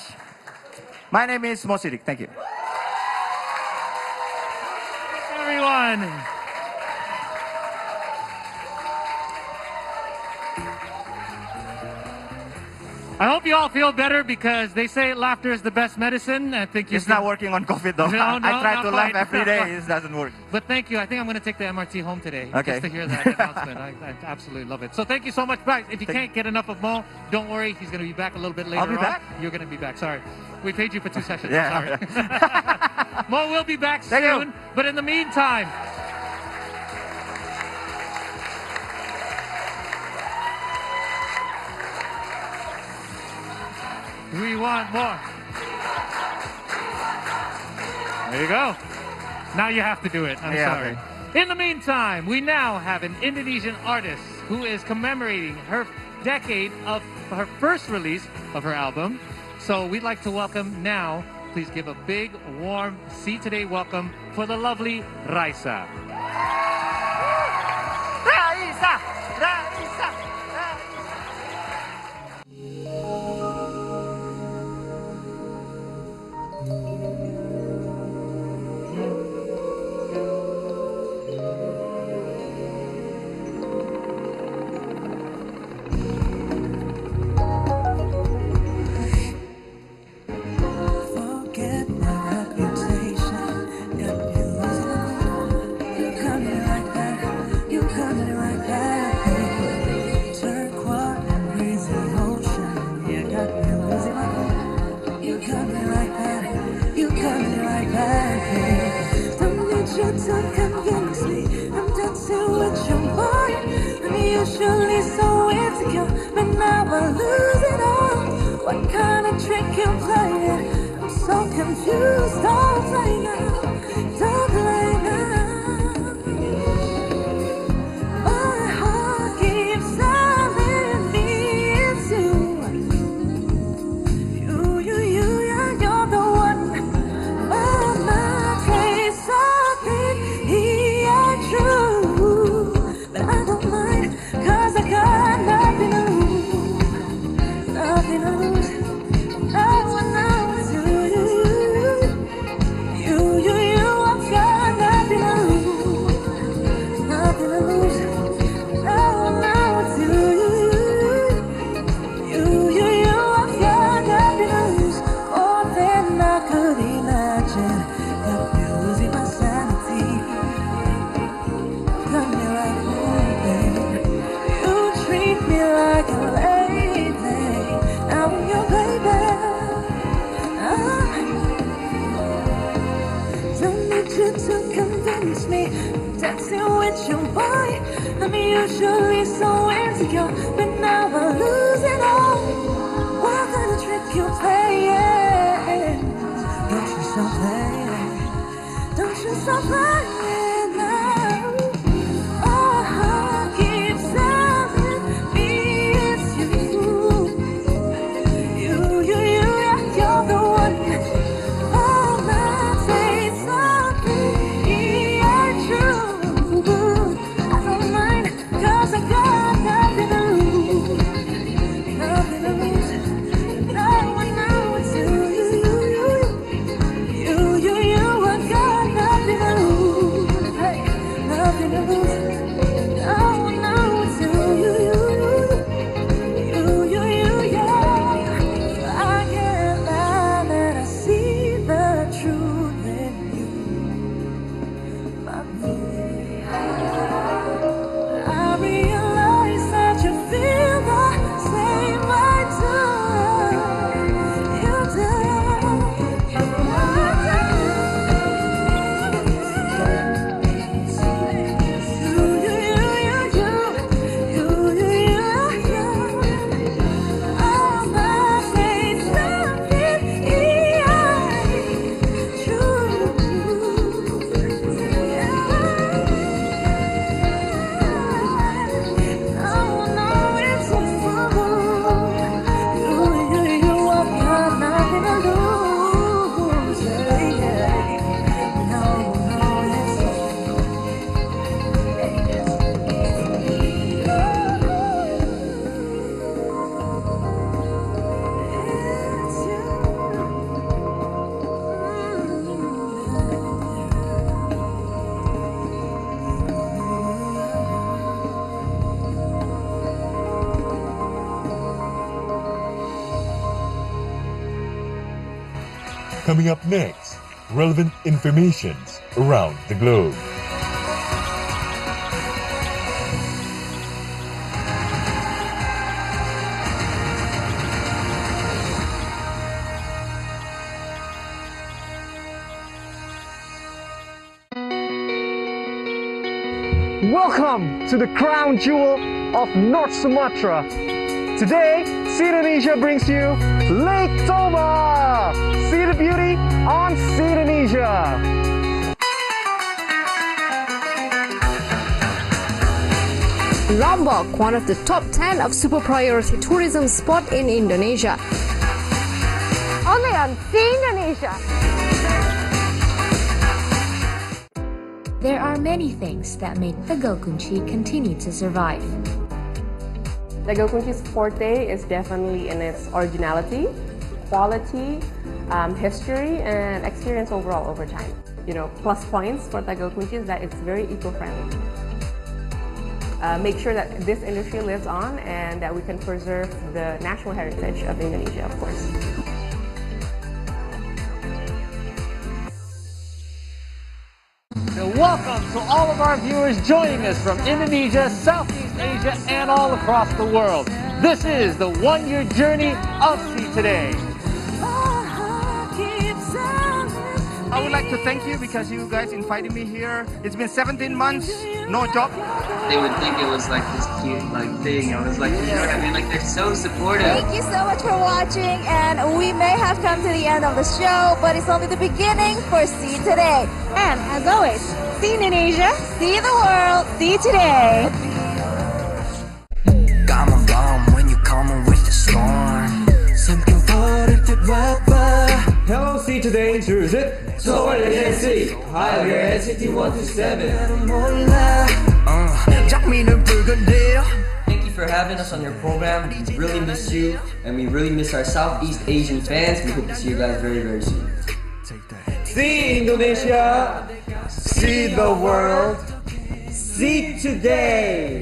My name is Sidik. Thank you. Everyone. I hope you all feel better because they say laughter is the best medicine. I think it's not working on COVID though. No, I try to laugh every day. It doesn't work. But thank you. I think I'm going to take the MRT home today just to hear that announcement. I absolutely love it. So thank you so much, guys. If you can't get enough of Mo, don't worry. He's going to be back a little bit later. I'll be back? You're going to be back. Sorry. We paid you for 2 sessions. Yeah. Sorry. Mo will be back soon. But in the meantime, we want more. There you go. Now you have to do it. I'm sorry. Okay. In the meantime, we now have an Indonesian artist who is commemorating her decade of her first release of her album. So we'd like to welcome now, please give a big, warm See Today welcome for the lovely Raisa. Raisa! to convince me I'm dancing with your boy. I'm usually so insecure, but now I lose it all. What kind of trick you playing? I'm so confused. Don't play now, don't play now. My heart keeps telling me it's you. Yeah, you're the one. My mind says something, he ain't true. But I don't mind, 'cause I got nothing to lose. Nothing to lose. Oh, now it's you. I've got nothing to lose. Nothing to lose. Oh, now it's you. I've got nothing to lose. More than I could imagine. You're losing my sanity. Got me like moving. You treat me like a lady. Now I'm your baby. Don't need you to convince me. Dancing with your boy. I'm usually so insecure, but now I lose it all. What kind of trick you playing? Don't you stop playing? Don't you stop playing now? Oh, heart keeps telling me it's you. Yeah, you're the one. Oh, man, say something, he ain't true. I don't mind, 'cause I got nothing to lose. Nothing to lose. No, I know it's you. I got nothing to lose. Hey, nothing to lose. No, I know it's you. Yeah. I can't lie that I see the truth in you, my baby. I realize that you feel the same way too. You do. Coming up next, relevant informations around the globe. Welcome to the crown jewel of North Sumatra. Today, See Indonesia brings you Lake Toba. See the beauty on See Indonesia. Lombok, one of the top 10 of super priority tourism spot in Indonesia. Only on See Indonesia. There are many things that make Tegal Kunci continue to survive. Tegal Kunci's forte is definitely in its originality, quality, history, and experience overall over time. Plus points for Tegal Kunci is that it's very eco-friendly. Make sure that this industry lives on and that we can preserve the national heritage of Indonesia, of course. So welcome to all of our viewers joining us from Indonesia, Southeast Asia, and all across the world. This is the one-year journey of See Today. I would like to thank you because you guys invited me here. It's been 17 months, no job. They would think it was like this cute thing. I was like, you know what I mean? Like they're so supportive. Thank you so much for watching, and we may have come to the end of the show, but it's only the beginning for See Today. And as always, see Indonesia, see the world, see today. Got my bomb when you coming with the storm. Something 버릇 와봐. Hello, See Today, 주짓 서울 NC Hi, we're NCT 127. 장미는 붉은데요. Thank you for having us on your program. We really miss you, and we really miss our Southeast Asian fans. We hope to see you guys very, very soon. See Indonesia, see the world, see today.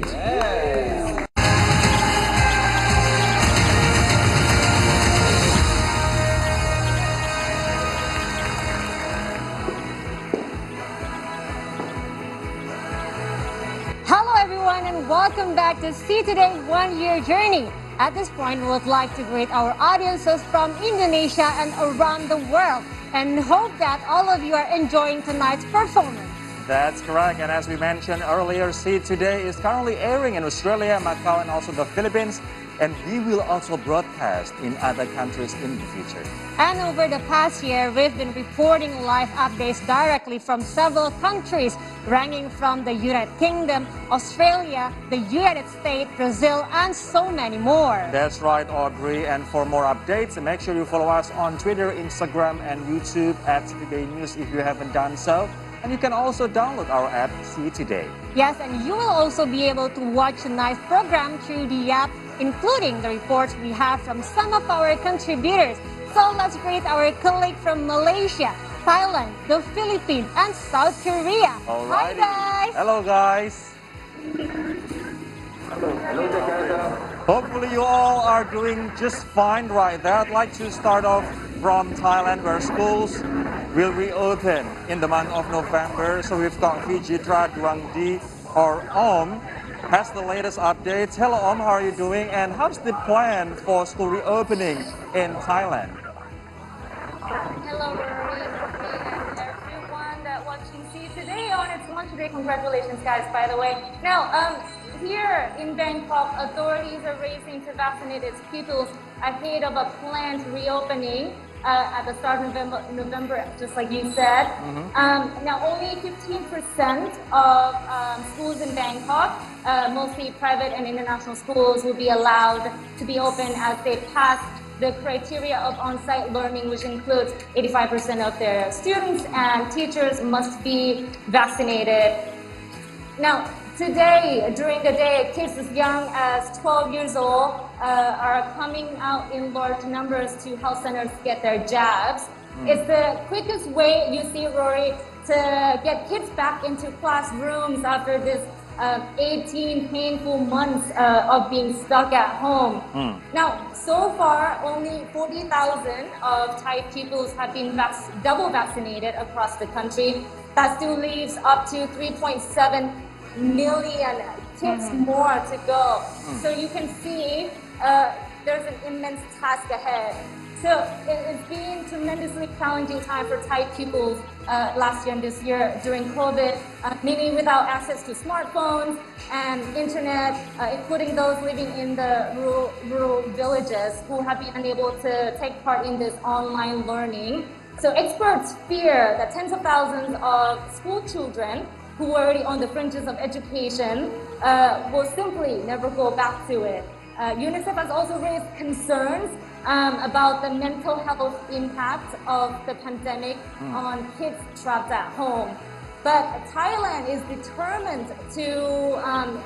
Hello everyone and welcome back to See Today 1 Year Journey. At this point, we would like to greet our audiences from Indonesia and around the world and hope that all of you are enjoying tonight's performance. That's correct, and as we mentioned earlier, See Today is currently airing in Australia, Macau, and also the Philippines, and we will also broadcast in other countries in the future. And over the past year, we've been reporting live updates directly from several countries, ranging from the United Kingdom, Australia, the United States, Brazil, and so many more. That's right, Audrey, and for more updates, make sure you follow us on Twitter, Instagram, and YouTube at Today News if you haven't done so. And you can also download our app, See Today. Yes, and you will also be able to watch tonight's program through the app, including the reports we have from some of our contributors. So let's greet our colleague from Malaysia, Thailand, the Philippines, and South Korea. Alrighty. Hi, guys. Hello, guys. Hello, Jakarta. Hopefully you all are doing just fine right there. I'd like to start off from Thailand, where schools will reopen in the month of November. So we've got Vijitra Duangdi, or Om, has the latest updates. Hello, Om, how are you doing? And how's the plan for school reopening in Thailand? Hello, Rory, and everyone that watching See Today on its launch today. Congratulations, guys, by the way. Now, here in Bangkok, authorities are racing to vaccinate its pupils ahead of a planned reopening at the start of November, just like you said. Now, only 15% of schools in Bangkok, mostly private and international schools, will be allowed to be open as they pass the criteria of on-site learning, which includes 85% of their students and teachers must be vaccinated. Now, today, during the day, kids as young as 12 years old are coming out in large numbers to health centers to get their jabs. It's the quickest way, you see, Rory, to get kids back into classrooms after this 18 painful months of being stuck at home. Now, so far, only 40,000 of Thai pupils have been double vaccinated across the country. That still leaves up to 3.7 million kids more to go. So you can see there's an immense task ahead. So it's been tremendously challenging time for Thai pupils last year and this year during COVID, many without access to smartphones and internet, including those living in the rural villages who have been unable to take part in this online learning. So experts fear that tens of thousands of school children who were already on the fringes of education will simply never go back to it. UNICEF has also raised concerns about the mental health impact of the pandemic on kids trapped at home. But Thailand is determined to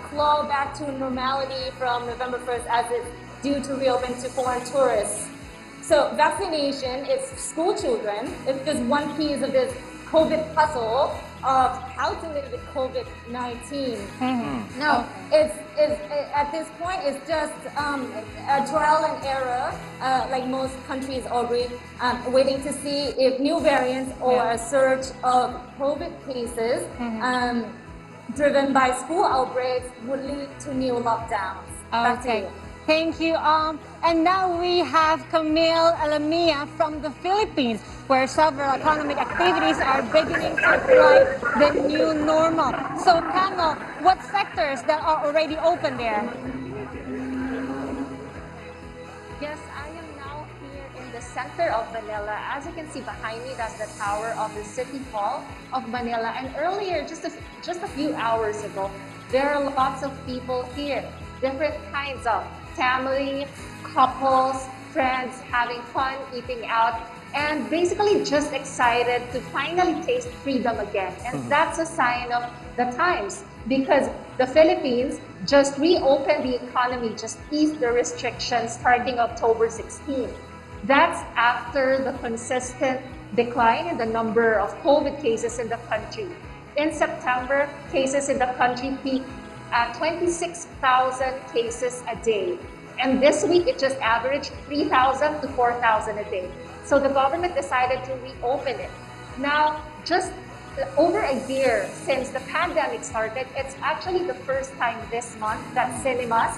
claw back to normality from November 1st as it's due to reopen to foreign tourists. So vaccination is school children. It's just one piece of this COVID puzzle of how to live with COVID-19. Now, it's at this point, it's just a trial and error, like most countries already, waiting to see if new variants or a surge of COVID cases driven by school outbreaks would lead to new lockdowns. Back to you. Thank you. And now we have Camille Alamia from the Philippines, where several economic activities are beginning to look like the new normal. So, Camille, what sectors that are already open there? Yes, I am now here in the center of Manila. As you can see behind me, that's the tower of the City Hall of Manila. And earlier, just a few hours ago, there are lots of people here, different kinds of family, couples, friends, having fun, eating out, and basically just excited to finally taste freedom again. And that's a sign of the times, because the Philippines just reopened the economy, just eased the restrictions starting October 16. That's after the consistent decline in the number of COVID cases in the country. In September, cases in the country peaked at 26,000 cases a day. And this week, it just averaged 3,000 to 4,000 a day. So the government decided to reopen it. Now, just over a year since the pandemic started, it's actually the first time this month that cinemas,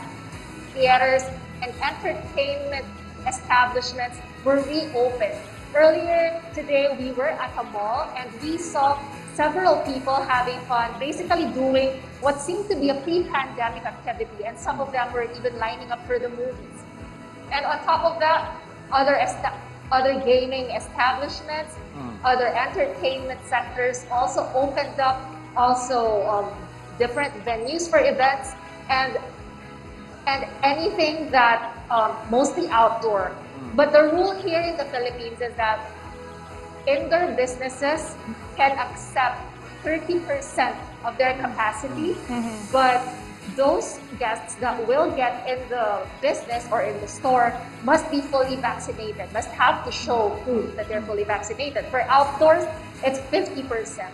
theaters, and entertainment establishments were reopened. Earlier today, we were at a mall and we saw several people having fun, basically doing what seemed to be a pre-pandemic activity, and some of them were even lining up for the movies. And on top of that, other gaming establishments, other entertainment sectors also opened up, also different venues for events, and anything that mostly outdoor. But the rule here in the Philippines is that indoor businesses can accept 30% of their capacity, but those guests that will get in the business or in the store must be fully vaccinated, must have to show proof that they're fully vaccinated. For outdoors, it's 50%.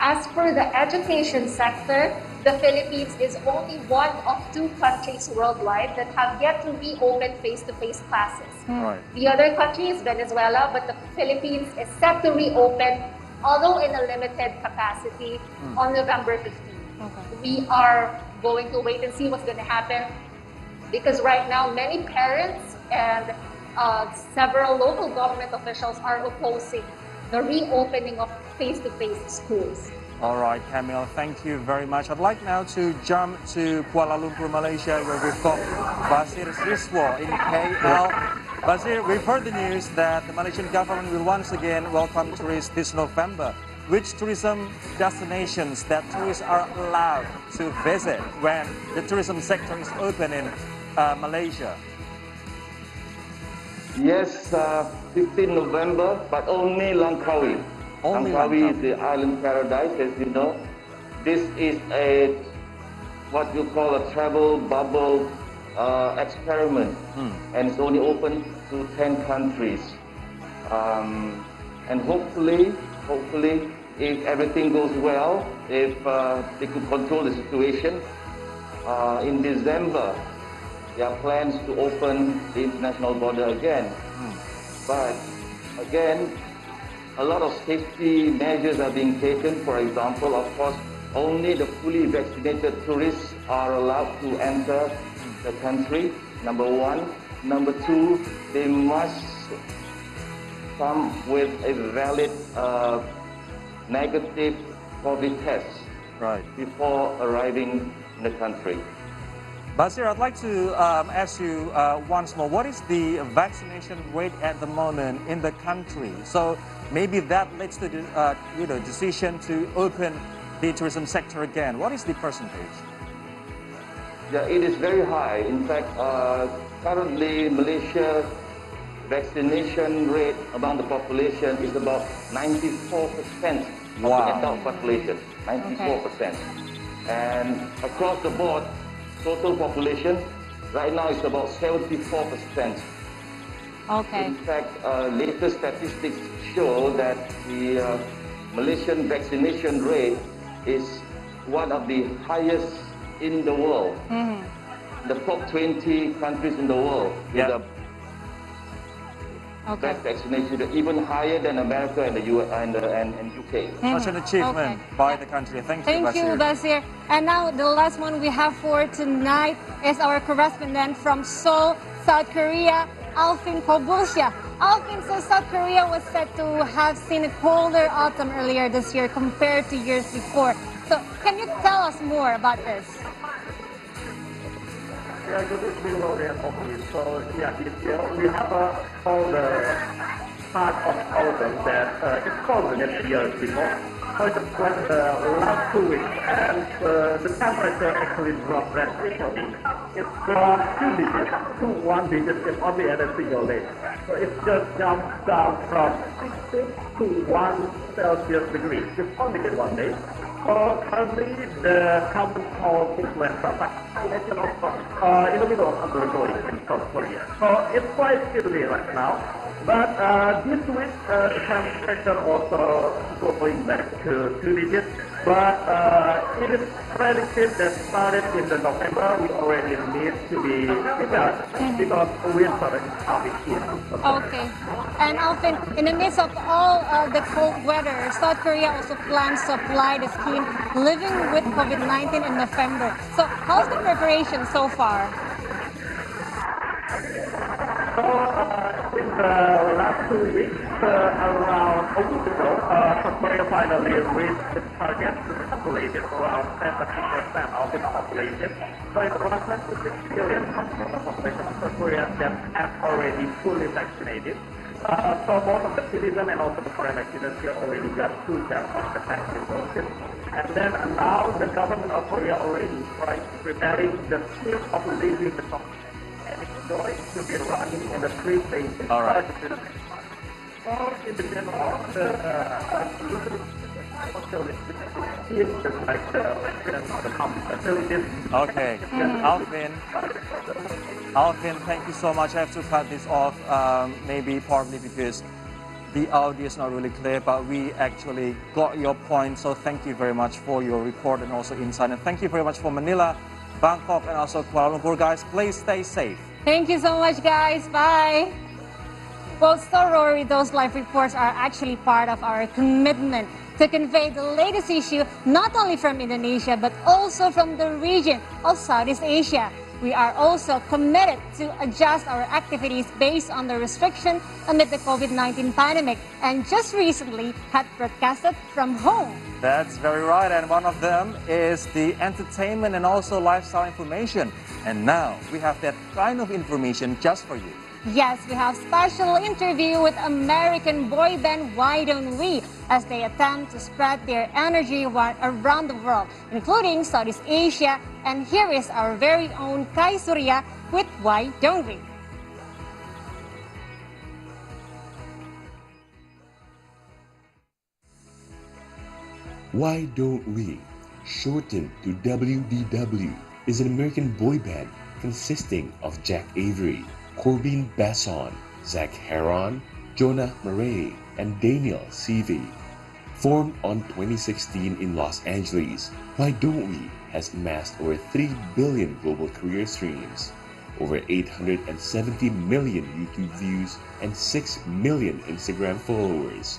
As for the education sector, the Philippines is only one of 2 countries worldwide that have yet to reopen face-to-face classes. Right. The other country is Venezuela, but the Philippines is set to reopen, although in a limited capacity, on November 15. We are going to wait and see what's going to happen, because right now many parents and several local government officials are opposing the reopening of face-to-face schools. All right, Camille, thank you very much. I'd like now to jump to Kuala Lumpur, Malaysia, where we've got Basir Siswo in KL. Basir, we've heard the news that the Malaysian government will once again welcome tourists this November. Which tourism destinations that tourists are allowed to visit when the tourism sector is open in Malaysia? Yes, 15 November, but only Langkawi. Langkawi is the island paradise, as you know. This is what you call a travel bubble experiment, and it's only open to 10 countries. And hopefully, if everything goes well, if they could control the situation, in December, there are plans to open the international border again. But again, a lot of safety measures are being taken. For example, of course, only the fully vaccinated tourists are allowed to enter the country, number one. Number two, they must come with a valid negative COVID test before arriving in the country. Basir, I'd like to ask you once more, what is the vaccination rate at the moment in the country? So maybe that leads to the decision to open the tourism sector again. What is the percentage? Yeah, it is very high. In fact, currently Malaysia vaccination rate among the population is about 94% of the adult population, 94%. And across the board, total population right now is about 74%. Okay. In fact, latest statistics show that the Malaysian vaccination rate is one of the highest in the world. The top 20 countries in the world. Okay. Best vaccination rate, even higher than America and the US and UK. Such an achievement by the country. Thank you, Thank you, Basir. Basir. And now the last one we have for tonight is our correspondent from Seoul, South Korea, Alvin Kobulsha. Alvin, so South Korea was said to have seen a colder autumn earlier this year compared to years before. So can you tell us more about this? Yeah, good evening, Lori and Oakley. So, yeah, we have all the part of autumn that it's colder than years before. So it's like the last 2 weeks, and the temperature actually dropped drastically. It's from 2 digits to 1 digit in only at a single day. So it just jumped down from 60 to 1 Celsius degree, just only in 1 day. So currently the common cold is less in the middle of undergoing in South Korea. So it's quite chilly right now. But this week the temperature also going back to 2 digits. But it is predicted that started in the November we already need to be prepared because winter is coming here. Okay. And Alvin, in the midst of all the cold weather, South Korea also plans to apply the scheme Living with COVID-19 in November. So how's the preparation so far? So in the last 2 weeks, around a week ago, South Korea finally reached its target to the population around 70% of its population. So it's around 26 million of the population of South Korea that have already fully vaccinated. So most of the citizens and also the foreign residents here already got 2 shots of the vaccine doses. And then now the government of Korea already preparing the scheme of releasing the country. And it's going to be running in the 3 phases. All right. So in the general, Okay, Alvin, thank you so much. I have to cut this off, maybe partly because the audio is not really clear, but we actually got your point. So thank you very much for your report and also insight. And thank you very much for Manila, Bangkok, and also Kuala Lumpur, guys. Please stay safe. Thank you so much, guys. Bye. Well, so Rory, those live reports are actually part of our commitment to convey the latest issue, not only from Indonesia, but also from the region of Southeast Asia. We are also committed to adjust our activities based on the restriction amid the COVID-19 pandemic, and just recently had broadcasted from home. That's very right, and one of them is the entertainment and also lifestyle information. And now we have that kind of information just for you. Yes, we have special interview with American boy band Why Don't We, as they attempt to spread their energy around the world, including Southeast Asia. And here is our very own Kai Surya with Why Don't We. Why Don't We, shortened to WDW, is an American boy band consisting of Jack Avery, Corbin Basson, Zach Heron, Jonah Murray, and Daniel Seavey. Formed on 2016 in Los Angeles, Why Don't We has amassed over 3 billion global career streams, over 870 million YouTube views, and 6 million Instagram followers.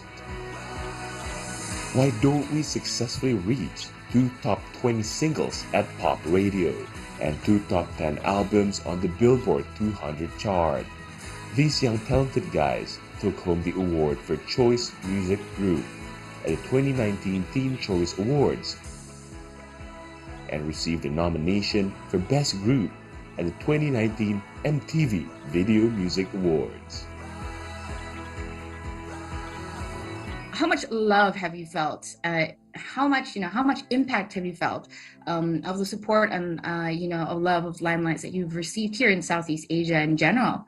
Why Don't We successfully reached 2 top 20 singles at pop radio and 2 top 10 albums on the Billboard 200 chart. These young talented guys took home the award for Choice Music Group at the 2019 Teen Choice Awards and received a nomination for Best Group at the 2019 MTV Video Music Awards. How much love have you felt? How much impact have you felt of the support and of love of Limelights that you've received here in Southeast Asia in general?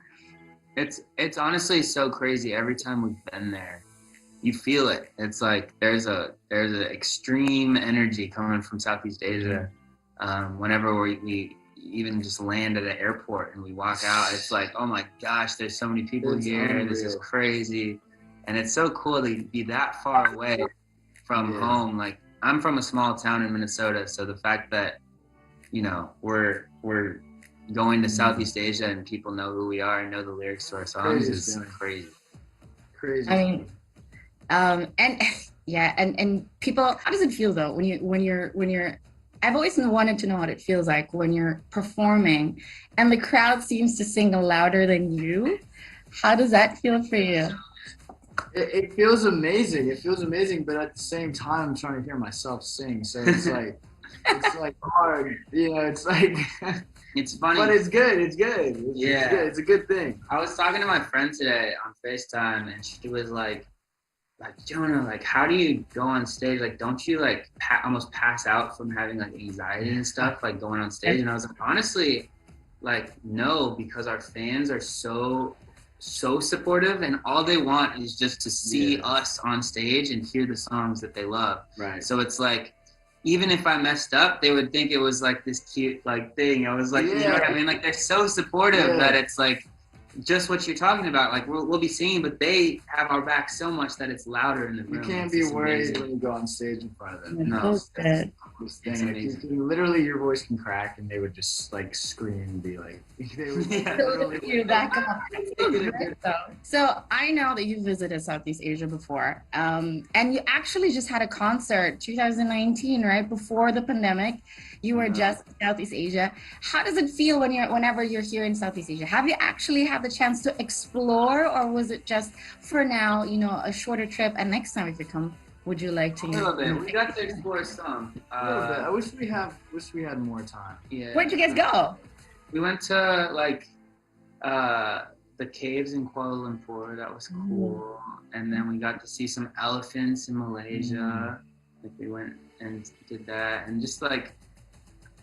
It's honestly so crazy. Every time we've been there, you feel it. It's like there's an extreme energy coming from Southeast Asia. Whenever we even just land at an airport and we walk out, it's like, oh my gosh, there's so many people here. Unreal. This is crazy. And it's so cool to be that far away from home. Like, I'm from a small town in Minnesota, so the fact that, we're going to Southeast Asia and people know who we are and know the lyrics to our songs is crazy. Crazy. I mean, and yeah, and people, how does it feel though when you're I've always wanted to know what it feels like when you're performing and the crowd seems to sing louder than you. How does that feel for you? It feels amazing. It feels amazing, but at the same time, I'm trying to hear myself sing. So it's like, it's like hard. You know, it's like. It's funny. But it's good. It's good. It's good. It's a good thing. I was talking to my friend today on FaceTime, and she was like, Jonah, like, how do you go on stage? Like, don't you like almost pass out from having like anxiety and stuff, like going on stage? And I was like, honestly, like, no, because our fans are so supportive, and all they want is just to see us on stage and hear the songs that they love. Right. So it's like, even if I messed up, they would think it was like this cute like thing. I was like, you know what I mean? Like, they're so supportive that it's like just what you're talking about. Like, we'll be singing, but they have our back so much that it's louder in the room. You can't be worried when you go on stage in front of them. No, This thing, like, you can, literally your voice can crack and they would just like scream and be like, they would You're back up. So I know that you visited Southeast Asia before, and you actually just had a concert 2019, right before the pandemic. You were just in Southeast Asia. How does it feel whenever you're here in Southeast Asia? Have you actually had the chance to explore, or was it just for now, you know, a shorter trip? And next time if you come, would you like to? A little bit. We got to explore some. A little bit. I wish we had more time. Yeah. Where'd you guys go? We went to like the caves in Kuala Lumpur. That was cool. And then we got to see some elephants in Malaysia. Like, we went and did that, and just like,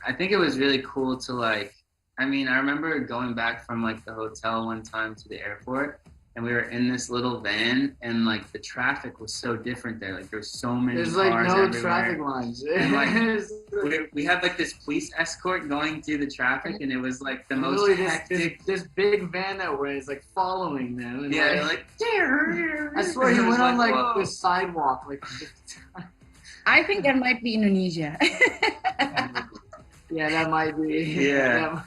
I think it was really cool to like. I mean, I remember going back from like the hotel one time to the airport, and we were in this little van, and like the traffic was so different there. Like, there's so many There's cars like no everywhere. traffic lines. And, like, we had like this police escort going through the traffic, and it was like the most Literally hectic. this big van that was like following them. And Yeah, like, like, I swear he It was went on like whoa. the sidewalk like. I think that might be Indonesia. Yeah, that might be. Yeah.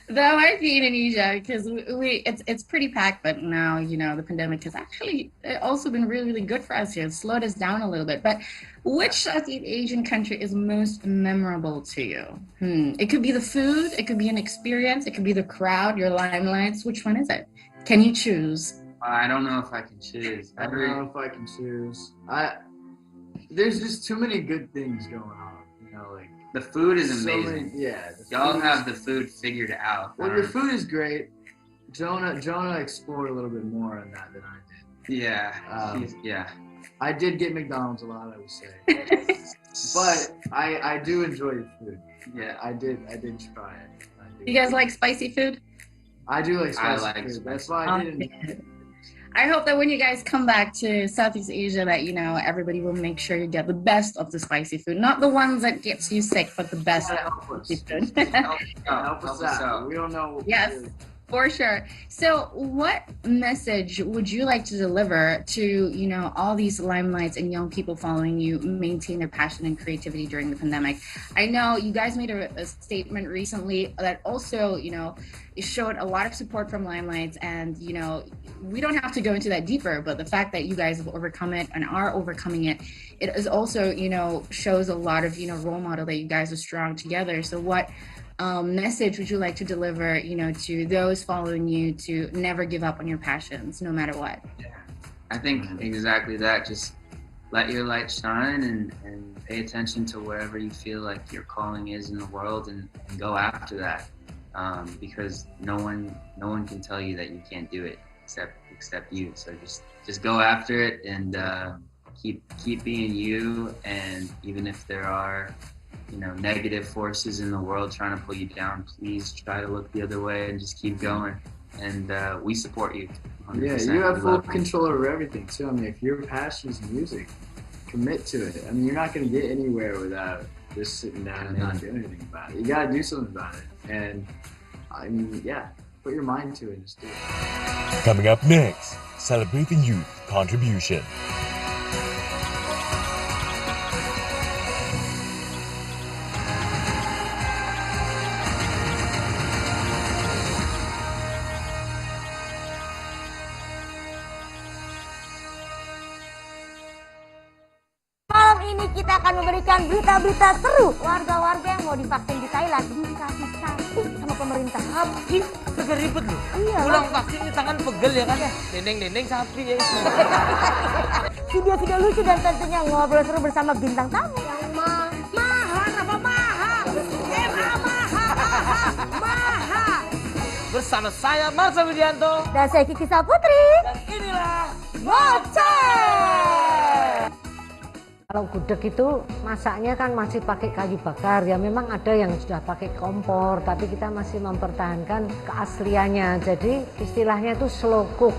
That might be Indonesia, because it's pretty packed, but now, you know, the pandemic has actually also been really, really good for us here. It's slowed us down a little bit. But which Southeast Asian country is most memorable to you? It could be the food, it could be an experience, it could be the crowd, your limelights. Which one is it? Can you choose? I don't know if I can choose. I don't know if I can choose. There's just too many good things going on. You know, like. The food is So amazing. many- Y'all have the food figured out. Well, your food is great. Jonah explored a little bit more on that than I did. Yeah. Yeah. I did get McDonald's a lot, I would say. But I do enjoy your food. Yeah. I did try it. You guys like spicy food? I do like spicy like food. spicy That's why I didn't. I hope that when you guys come back to Southeast Asia, that, you know, everybody will make sure you get the best of the spicy food, not the ones that gets you sick, but the best of the spicy food. Help us out. We don't know. What Yes, for sure. So what message would you like to deliver to, you know, all these limelights and young people following you maintain their passion and creativity during the pandemic? I know you guys made a statement recently that also, you know, it showed a lot of support from limelights, and, you know, we don't have to go into that deeper, but the fact that you guys have overcome it and are overcoming it, it is also, you know, shows a lot of, you know, role model that you guys are strong together. So what message would you like to deliver, you know, to those following you to never give up on your passions, no matter what? I think exactly that. Just let your light shine and pay attention to wherever you feel like your calling is in the world, and go after that. Because no one can tell you that you can't do it except you. So just go after it, and keep being you. And even if there are, you know, negative forces in the world trying to pull you down, please try to look the other way and just keep going. And we support you 100%. Yeah, you have We full love you. control over everything too. I mean, if your passion is music, commit to it. I mean, you're not going to get anywhere without just sitting down and not doing anything about it. You got to do something about it. And I mean, yeah, put your mind to it and just do it. Coming up next, celebrating youth contribution. akan memberikan berita-berita seru warga-warga yang mau divaksin di Thailand dikasih sapi sama pemerintah. Sapi? Kagak ribet loh. Iya. Pulang vaksin di tangan pegel ya kan ya. Dendeng-dendeng sapi ya. Video-video lucu dan tentunya ngobrol seru bersama bintang tamu yang Bersama saya Marsa Widianto dan saya Kiki Saputri. Dan inilah Ngoceh. Kalau gudeg itu masaknya kan masih pakai kayu bakar, ya memang ada yang sudah pakai kompor, tapi kita masih mempertahankan keasliannya. Jadi istilahnya itu slow cook,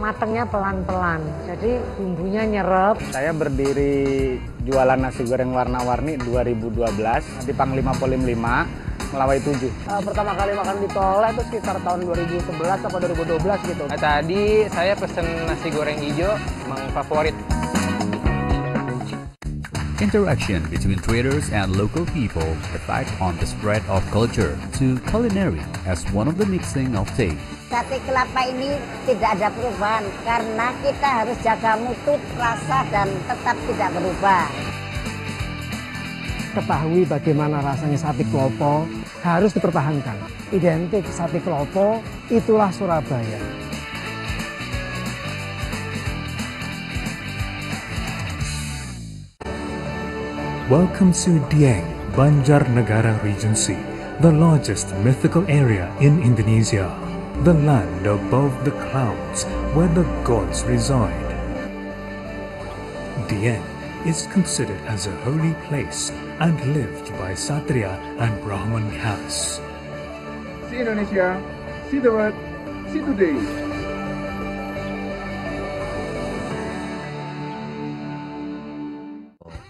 matangnya pelan-pelan, jadi bumbunya nyerep. Saya berdiri jualan nasi goreng warna-warni 2012 di Panglima Polim 5, Melawai 7. Pertama kali makan di tol itu sekitar tahun 2011 atau 2012 gitu. Tadi saya pesen nasi goreng hijau, emang favorit. Interaction between traders and local people affect on the spread of culture to culinary as one of the mixing of taste. Sate kelapa ini tidak ada perubahan karena kita harus jaga mutu, rasa dan tetap tidak berubah. Ketahui bagaimana rasanya sate klopo harus dipertahankan. Identik sate klopo itulah Surabaya. Welcome to Dieng, Banjarnegara Regency, the largest mythical area in Indonesia, the land above the clouds where the gods reside. Dieng is considered as a holy place and lived by Satria and Brahman castes. See Indonesia, see the world, see today.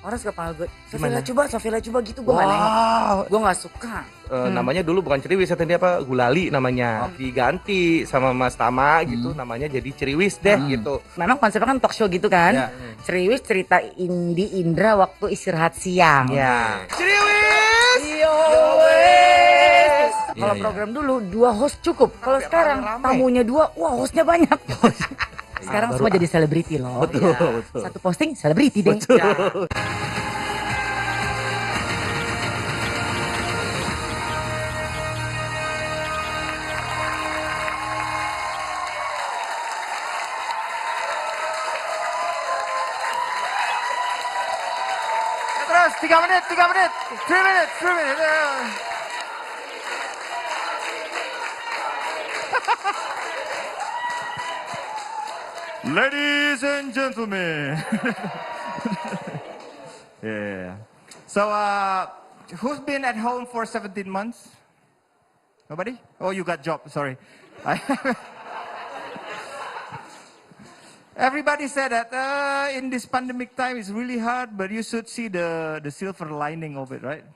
Orang suka panggil gue, Gimana? Sofila coba gitu, gue nggak nengok. Gue nggak suka. Namanya dulu bukan Ceriwis, tadi apa? Gulali namanya. Diganti sama Mas Tama gitu, namanya jadi Ceriwis deh gitu. Memang konsepnya kan talk show gitu kan. Ya. Ceriwis cerita Indi Indra waktu istirahat siang. Ya. Ceriwis! Yowes! Kalau Iya, iya. program dulu 2 host cukup. Kalau sekarang rame-rame. tamunya 2, wah hostnya banyak. Sekarang baru semua jadi selebriti loh. Betul, Ya. betul. Satu posting selebriti deh. Betul. Ya. Terus 3 menit, 3 menit, 3 menit, 3 menit. Ladies and gentlemen. Yeah. So, who's been at home for 17 months? Nobody? Oh, you got job, sorry. Everybody said that in this pandemic time it's really hard, but you should see the silver lining of it, right?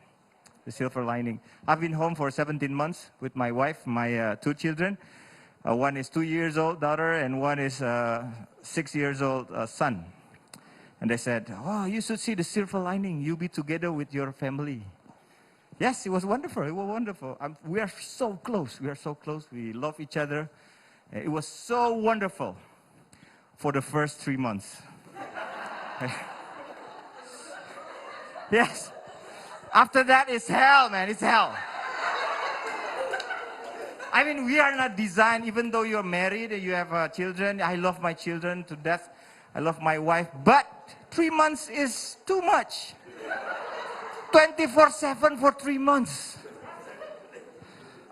The silver lining. I've been home for 17 months with my wife, my 2 children. One is 2 years old daughter, and one is 6 years old son. And they said, "Oh, you should see the silver lining. You be together with your family." Yes, it was wonderful. It was wonderful. We are so close. We are so close. We love each other. It was so wonderful for the first 3 months. Yes. After that, it's hell, man. It's hell. I mean, we are not designed, even though you're married and you have children. I love my children to death. I love my wife. But 3 months is too much. 24/7 for 3 months.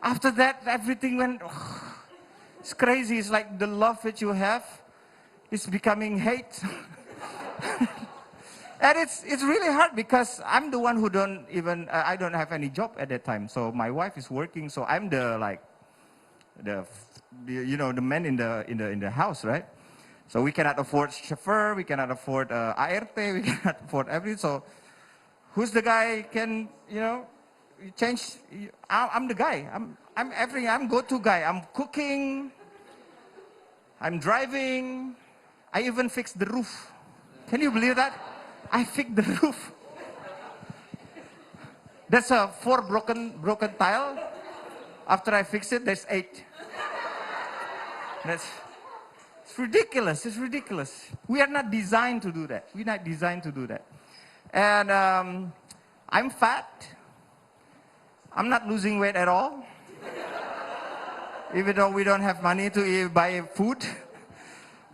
After that, everything went, it's crazy. It's like the love that you have is becoming hate. And it's really hard because I'm the one who don't even, I don't have any job at that time. So my wife is working, so I'm the the man in the house, right? So we cannot afford chauffeur, we cannot afford ART, we cannot afford everything. So who's the guy can, change? I'm the guy. I'm everything. I'm go-to guy. I'm cooking. I'm driving. I even fixed the roof. Can you believe that? I fixed the roof. That's 4 broken tile. After I fix it, there's 8. It's ridiculous. It's ridiculous. We are not designed to do that. We're not designed to do that. And I'm fat. I'm not losing weight at all. Even though we don't have money to buy food.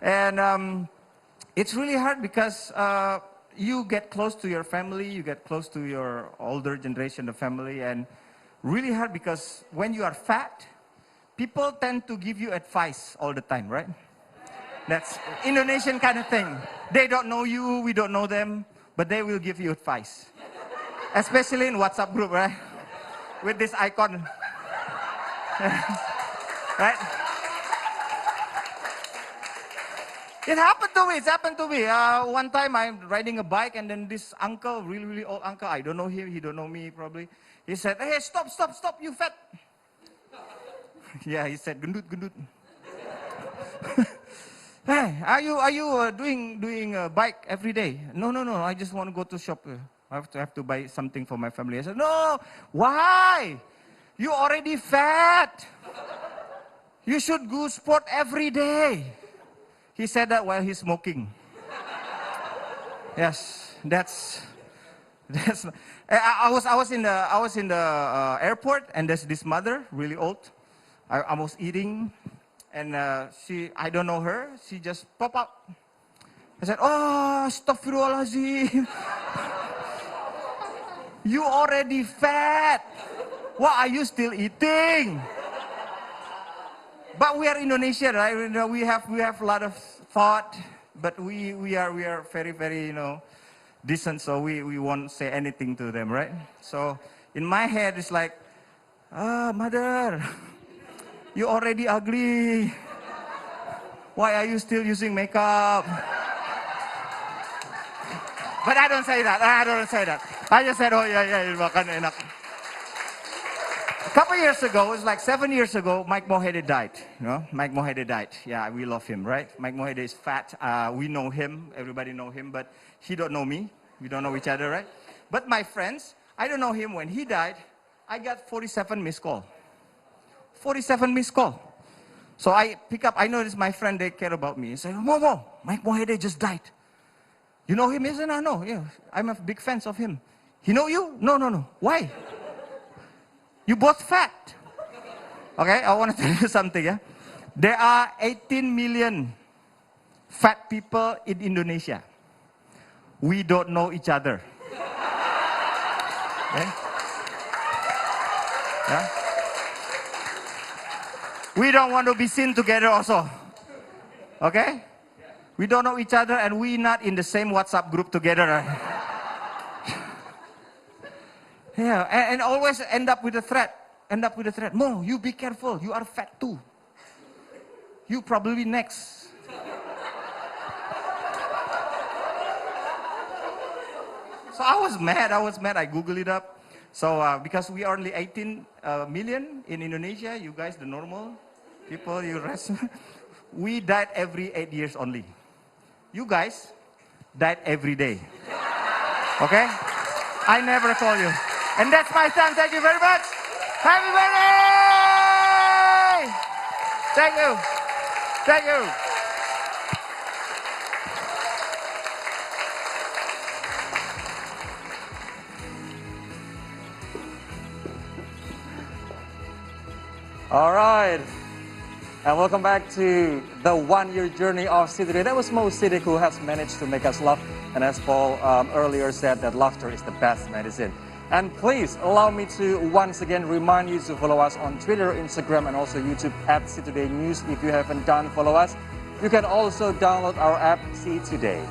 And it's really hard because you get close to your family, you get close to your older generation of family, and really hard because when you are fat, people tend to give you advice all the time, right? That's Indonesian kind of thing. They don't know you, we don't know them, but they will give you advice. Especially in WhatsApp group, right? With this icon. Right? It happened to me. One time I'm riding a bike and then this uncle, really old uncle, I don't know him, he don't know me probably. He said, hey, stop, you fat. Yeah, he said, gendut. Hey, are you doing bike every day? No, I just want to go to shop. I have to buy something for my family. I said, no, why? You already fat. You should go sport every day. He said that while he's smoking. Yes, that's. I was in the airport and there's this mother, really old. I was eating, and I don't know her. She just pop up. I said, oh, astaghfirullahaladzim. You already fat. Why are you still eating? But we are Indonesia, right? You know, we have a lot of thought, but we are very decent, so we won't say anything to them, right? So in my head it's like, mother, you already ugly. Why are you still using makeup? But I don't say that. I just said, oh yeah, makan enak. A couple years ago, it's like 7 years ago, Mike Mohede died. You know, Mike Mohede died. Yeah, we love him, right? Mike Mohede is fat. We know him. Everybody know him, but he don't know me. We don't know each other, right? But my friends, I don't know him. When he died, I got 47 missed call. 47 missed call. So I pick up. I notice my friend, they care about me. I say, Momo, Mike Mohede just died. You know him? He said, no. Yeah, I'm a big fan of him. He know you? No. Why? You both fat. Okay, I want to tell you something. Yeah? There are 18 million fat people in Indonesia. We don't know each other. Okay? Yeah? We don't want to be seen together also. Okay? We don't know each other and we not in the same WhatsApp group together. Right? Yeah, and always end up with a threat. Mo, you be careful. You are fat too. You probably next. So I was mad. I Googled it up. So because we are only 18 million in Indonesia, you guys, the normal people, you rest, we died every 8 years only. You guys died every day. Okay? I never told you. And that's my time. Thank you very much. Happy birthday! Thank you. Thank you. All right. And welcome back to the one-year journey of Sidik. That was Mo Sidik who has managed to make us laugh. And as Paul earlier said, that laughter is the best medicine. And please allow me to once again remind you to follow us on Twitter, Instagram, and also YouTube at See Today News. If you haven't done, follow us. You can also download our app, See Today.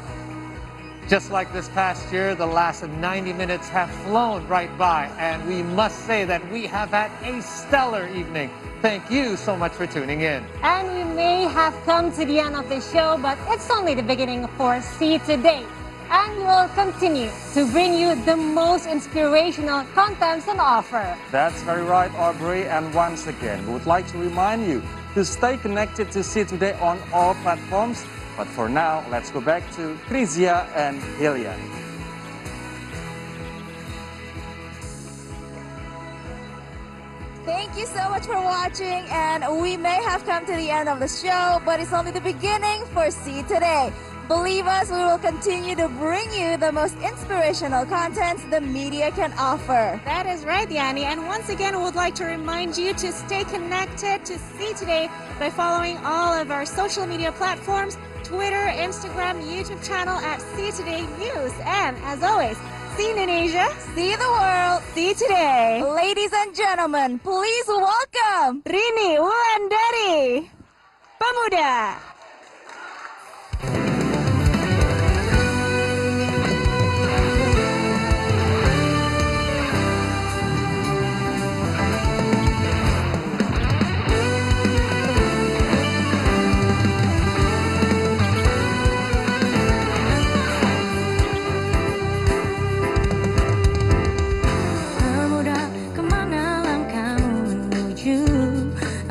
Just like this past year, the last 90 minutes have flown right by, and we must say that we have had a stellar evening. Thank you so much for tuning in. And we may have come to the end of the show, but it's only the beginning for See Today. And we'll continue to bring you the most inspirational contents on offer. That's very right, Aubrey. And once again, we would like to remind you to stay connected to See Today on all platforms. But for now, let's go back to Krizia and Hilya. Thank you so much for watching, and we may have come to the end of the show, but it's only the beginning for See Today. Believe us, we will continue to bring you the most inspirational contents the media can offer. That is right, Yani. And once again, we would like to remind you to stay connected to See Today by following all of our social media platforms, Twitter, Instagram, YouTube channel at See Today News. And as always, see Indonesia, see the world, see today. Ladies and gentlemen, please welcome Rinni, Wulandari, Pemuda.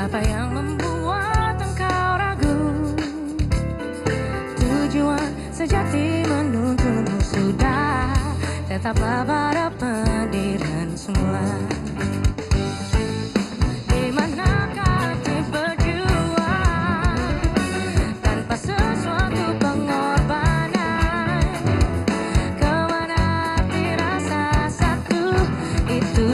Apa yang membuat engkau ragu? Tujuan sejati menuntunmu sudah, tetaplah pada pendirian semula. Di manakah arti berjuang tanpa sesuatu pengorbanan? Kemana arti rasa satu itu?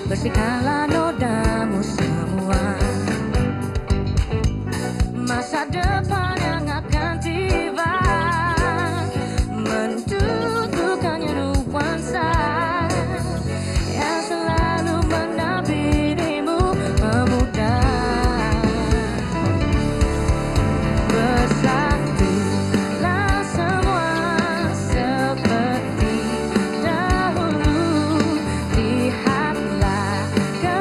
Bersihkanlah nodamu semua. Masa depan yang akan tiba menentukannya nuansa yang selalu mendampingimu, pemuda. Bersatulah semua seperti dahulu. Lihatlah ke